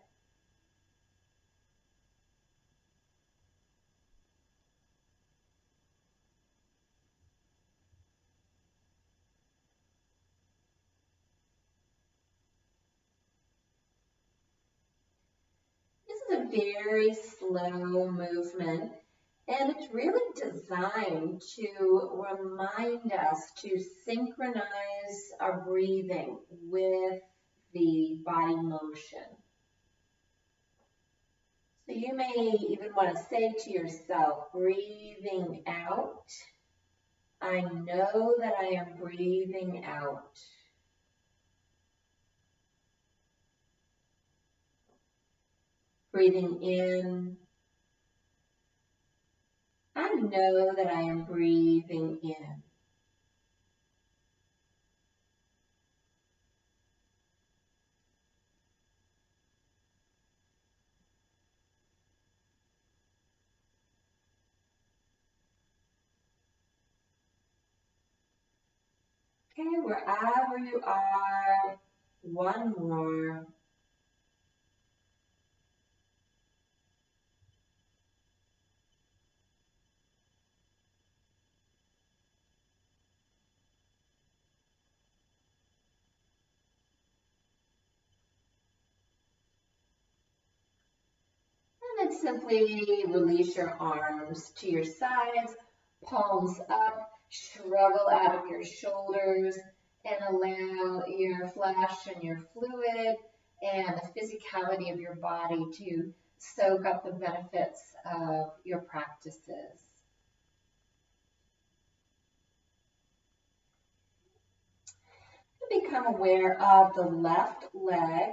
This is a very slow movement, and it's really designed to remind us to synchronize our breathing with the body motion. So you may even want to say to yourself, breathing out, I know that I am breathing out. Breathing in, I know that I am breathing in. Okay, wherever you are, one more. And then simply release your arms to your sides, palms up, struggle out of your shoulders, and allow your flesh and your fluid and the physicality of your body to soak up the benefits of your practices. Become aware of the left leg.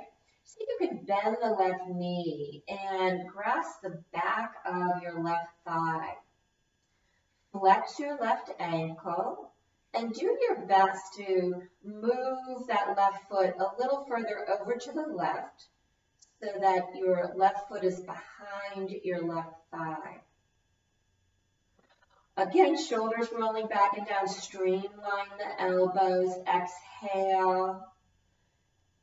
So you can bend the left knee and grasp the back of your left thigh. Flex your left ankle and do your best to move that left foot a little further over to the left so that your left foot is behind your left thigh. Again, shoulders rolling back and down, streamline the elbows, exhale.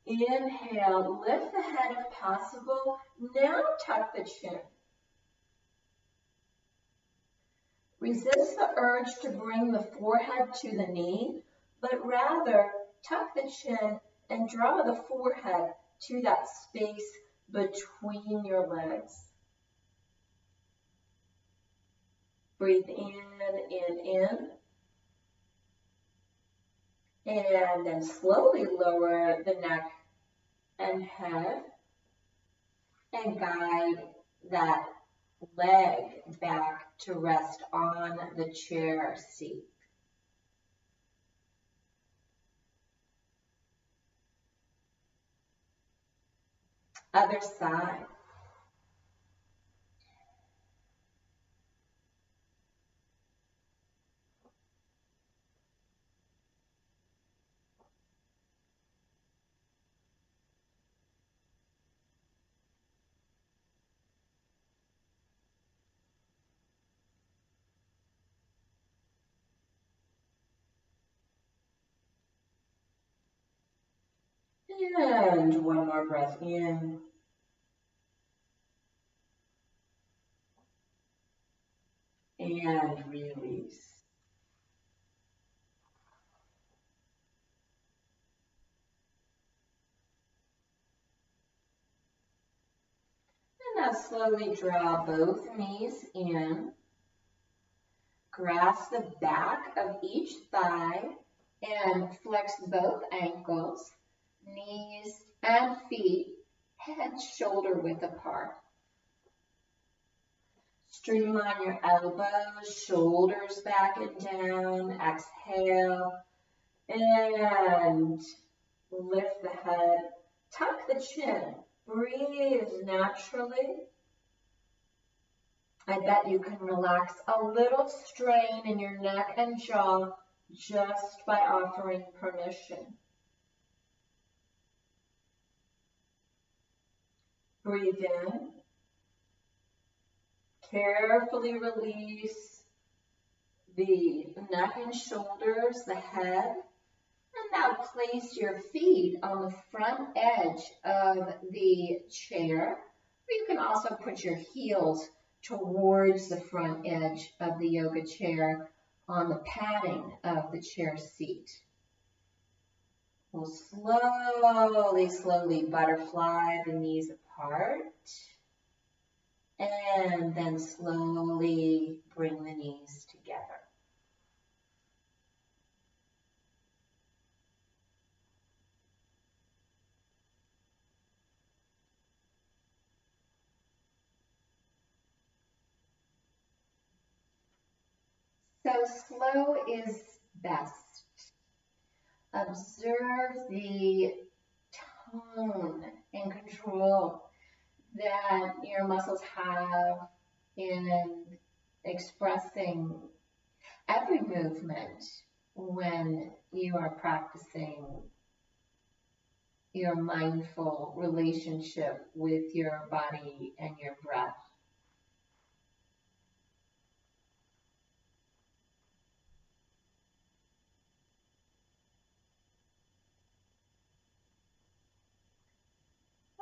Inhale, lift the head if possible. Now tuck the chin. Resist the urge to bring the forehead to the knee, but rather tuck the chin and draw the forehead to that space between your legs. Breathe in. And then slowly lower the neck and head and guide that leg back to rest on the chair seat. Other side. And one more breath in. And release. And now slowly draw both knees in. Grasp the back of each thigh and flex both ankles, knees and feet, head shoulder width apart. Streamline your elbows, shoulders back and down. Exhale and lift the head. Tuck the chin. Breathe naturally. I bet you can relax a little strain in your neck and jaw just by offering permission. Breathe in. Carefully release the neck and shoulders, the head. And now place your feet on the front edge of the chair. Or you can also put your heels towards the front edge of the yoga chair on the padding of the chair seat. We'll slowly butterfly the knees apart. And then slowly bring the knees together. So slow is best. Observe the tone and control that your muscles have in expressing every movement when you are practicing your mindful relationship with your body and your breath.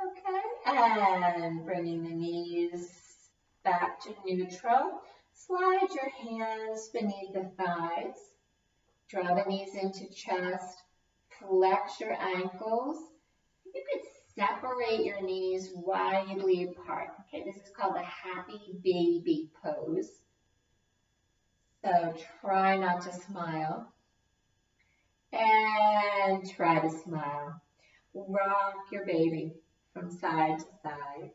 Okay, and bringing the knees back to neutral. Slide your hands beneath the thighs. Draw the knees into chest. Flex your ankles. You could separate your knees widely apart. Okay, this is called the happy baby pose. So try not to smile. And try to smile. Rock your baby from side to side.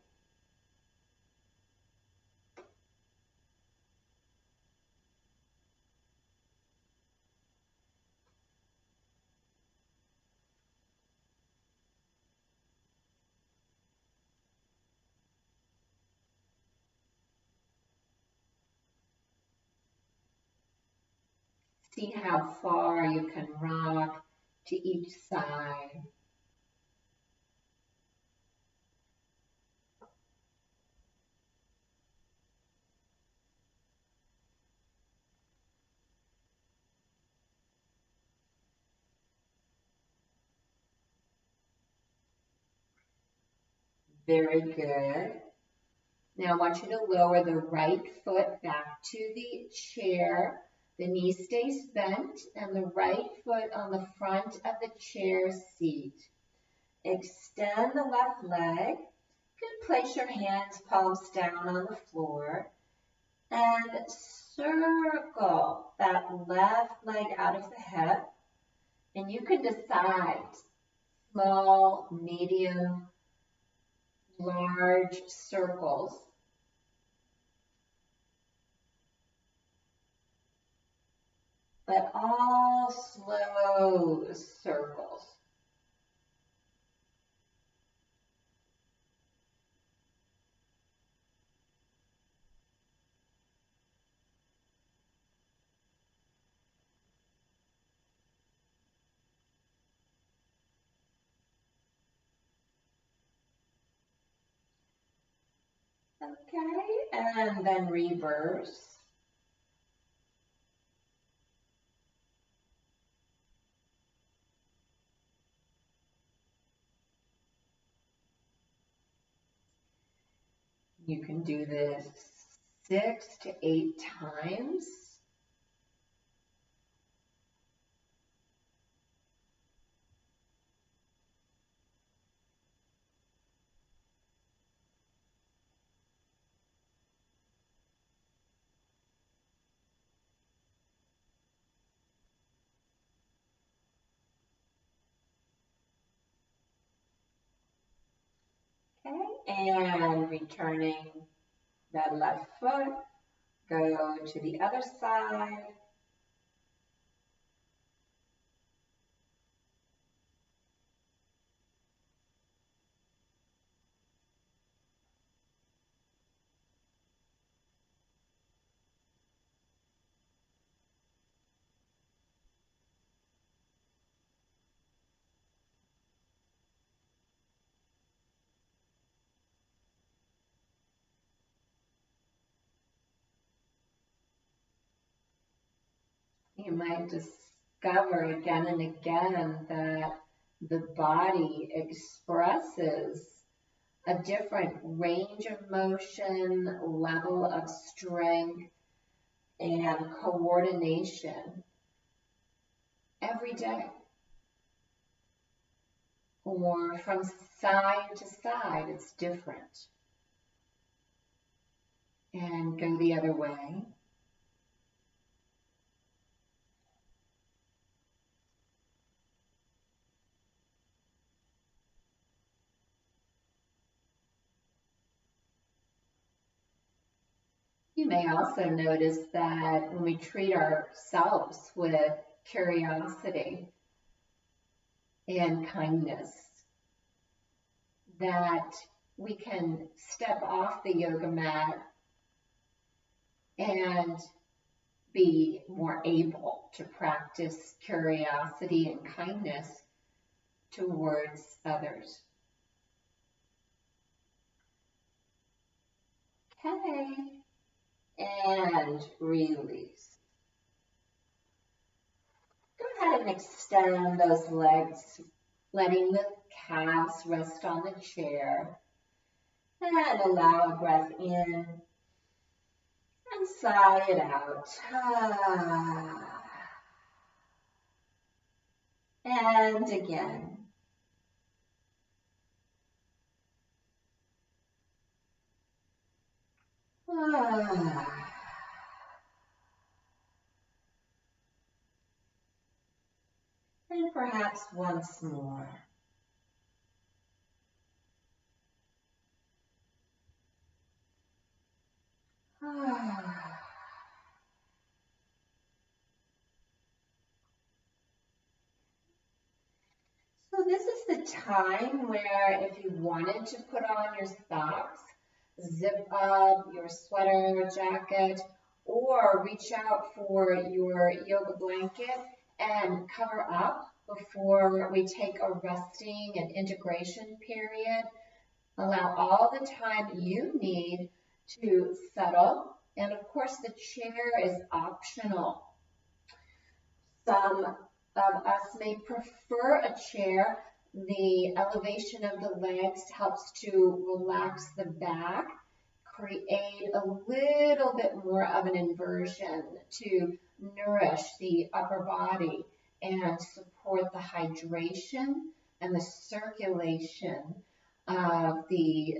See how far you can rock to each side. Very good. Now I want you to lower the right foot back to the chair. The knee stays bent and the right foot on the front of the chair seat. Extend the left leg. You can place your hands palms down on the floor and circle that left leg out of the hip. And you can decide small, medium, large circles. But all slow circles. Okay, and then reverse. You can do this 6 to 8 times. Okay, and returning that left foot, go to the other side. You might discover again and again that the body expresses a different range of motion, level of strength, and coordination every day. Or from side to side, it's different. And go the other way. You may also notice that when we treat ourselves with curiosity and kindness, that we can step off the yoga mat and be more able to practice curiosity and kindness towards others. Okay, and release. Go ahead and extend those legs, letting the calves rest on the chair. And allow a breath in and sigh it out. And again. And perhaps once more. So this is the time where if you wanted to put on your socks, zip up your sweater, jacket, or reach out for your yoga blanket and cover up before we take a resting and integration period. Allow all the time you need to settle. And of course, the chair is optional. Some of us may prefer a chair The elevation of the legs helps to relax the back, create a little bit more of an inversion to nourish the upper body and support the hydration and the circulation of the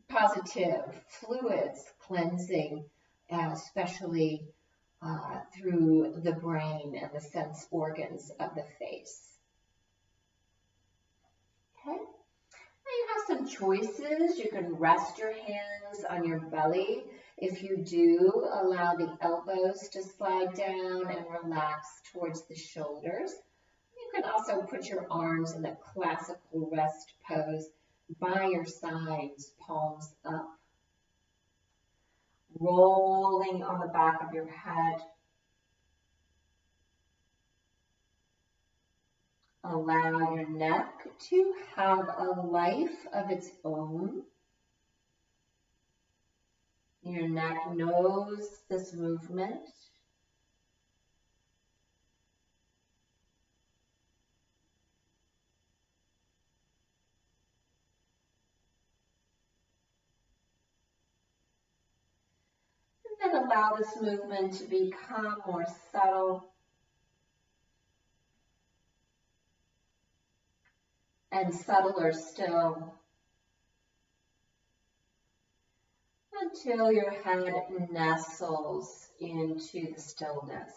positive fluids cleansing, especially through the brain and the sense organs of the face. Okay, now you have some choices. You can rest your hands on your belly. If you do, allow the elbows to slide down and relax towards the shoulders. You can also put your arms in the classical rest pose by your sides, palms up. Rolling on the back of your head. Allow your neck to have a life of its own. Your neck knows this movement. And then allow this movement to become more subtle and subtler still until your head nestles into the stillness.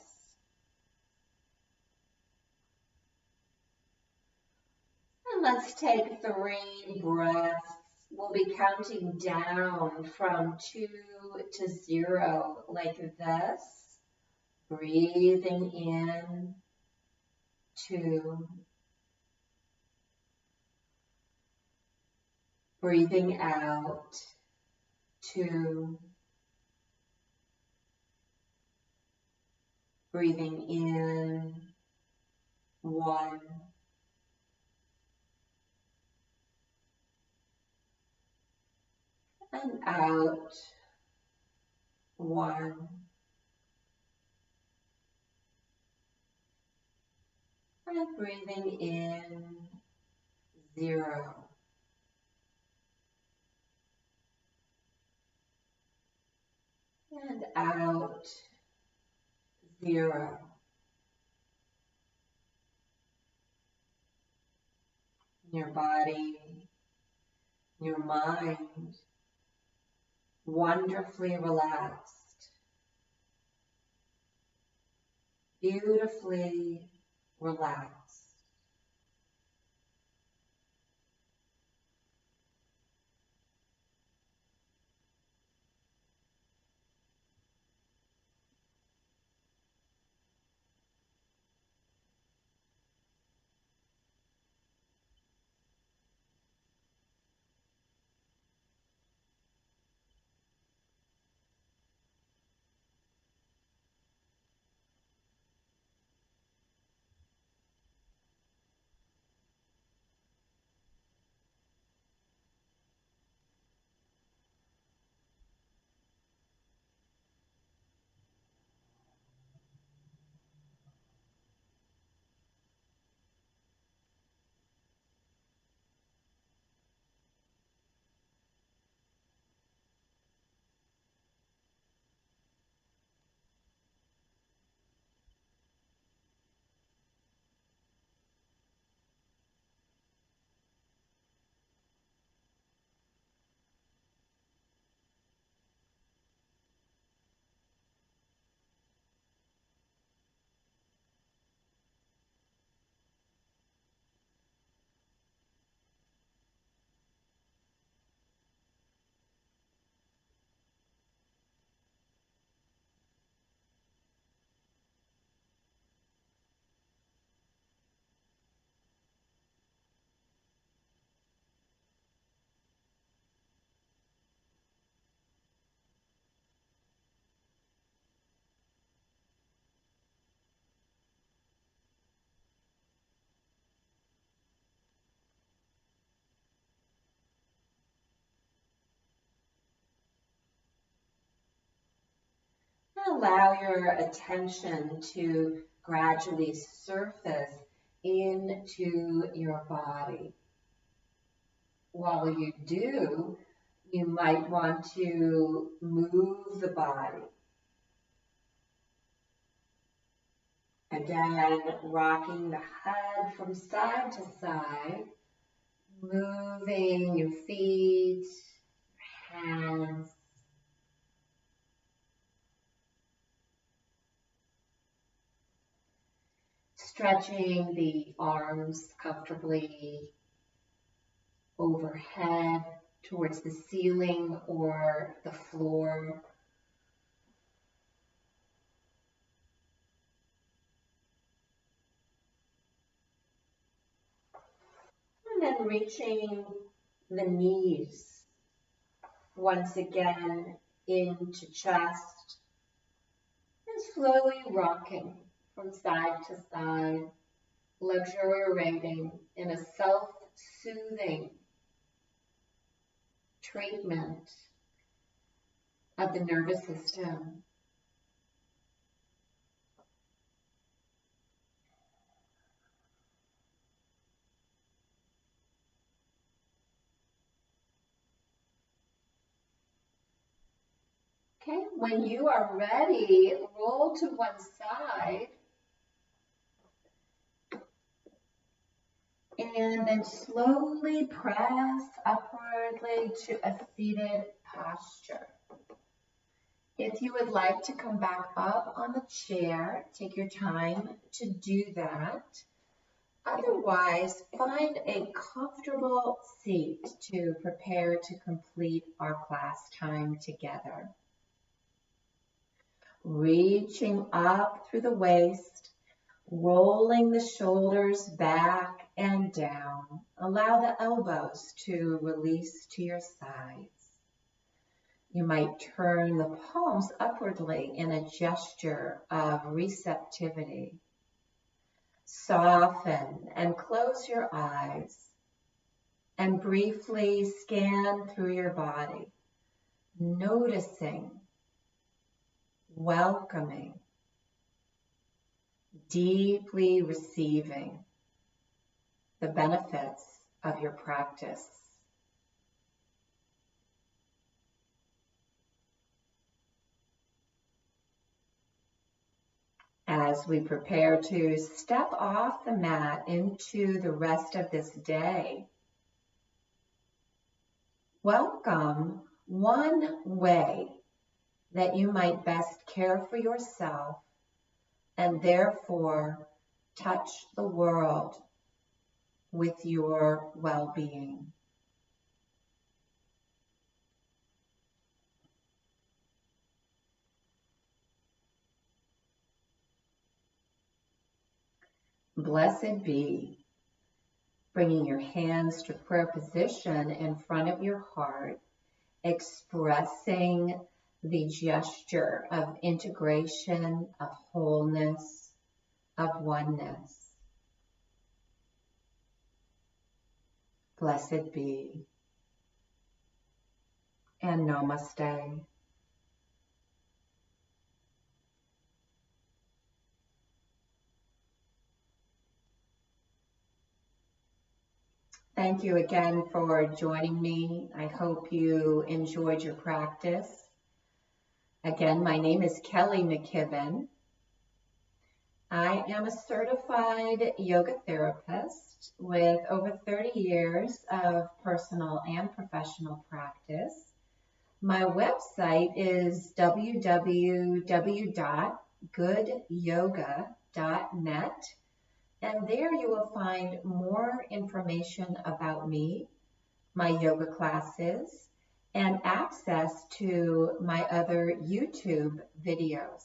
And let's take 3 breaths. We'll be counting down from 2 to 0 like this. Breathing in, 2. Breathing out, 2. Breathing in, 1. And out, 1. And breathing in, 0. And out, 0. Your body, your mind, wonderfully relaxed, beautifully relaxed. Allow your attention to gradually surface into your body. While you do, you might want to move the body. Again, rocking the head from side to side, moving your feet, your hands. Stretching the arms comfortably overhead towards the ceiling or the floor. And then reaching the knees once again into chest and slowly rocking from side to side, luxuriating in a self-soothing treatment of the nervous system. Okay, when you are ready, roll to one side and then slowly press upwardly to a seated posture. If you would like to come back up on the chair, take your time to do that. Otherwise, find a comfortable seat to prepare to complete our class time together. Reaching up through the waist, rolling the shoulders back and down. Allow the elbows to release to your sides. You might turn the palms upwardly in a gesture of receptivity. Soften and close your eyes and briefly scan through your body, noticing, welcoming, deeply receiving the benefits of your practice. As we prepare to step off the mat into the rest of this day, welcome one way that you might best care for yourself and therefore touch the world with your well-being. Blessed be, bringing your hands to prayer position in front of your heart, expressing the gesture of integration, of wholeness, of oneness. Blessed be, and namaste. Thank you again for joining me. I hope you enjoyed your practice. Again, my name is Kelly McKibben. I am a certified yoga therapist with over 30 years of personal and professional practice. My website is www.goodyoga.net. And there you will find more information about me, my yoga classes, and access to my other YouTube videos.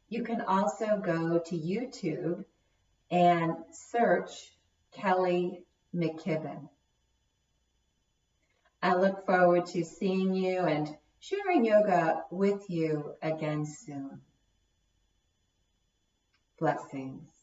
You can also go to YouTube and search Kelly McKibben. I look forward to seeing you and sharing yoga with you again soon. Blessings.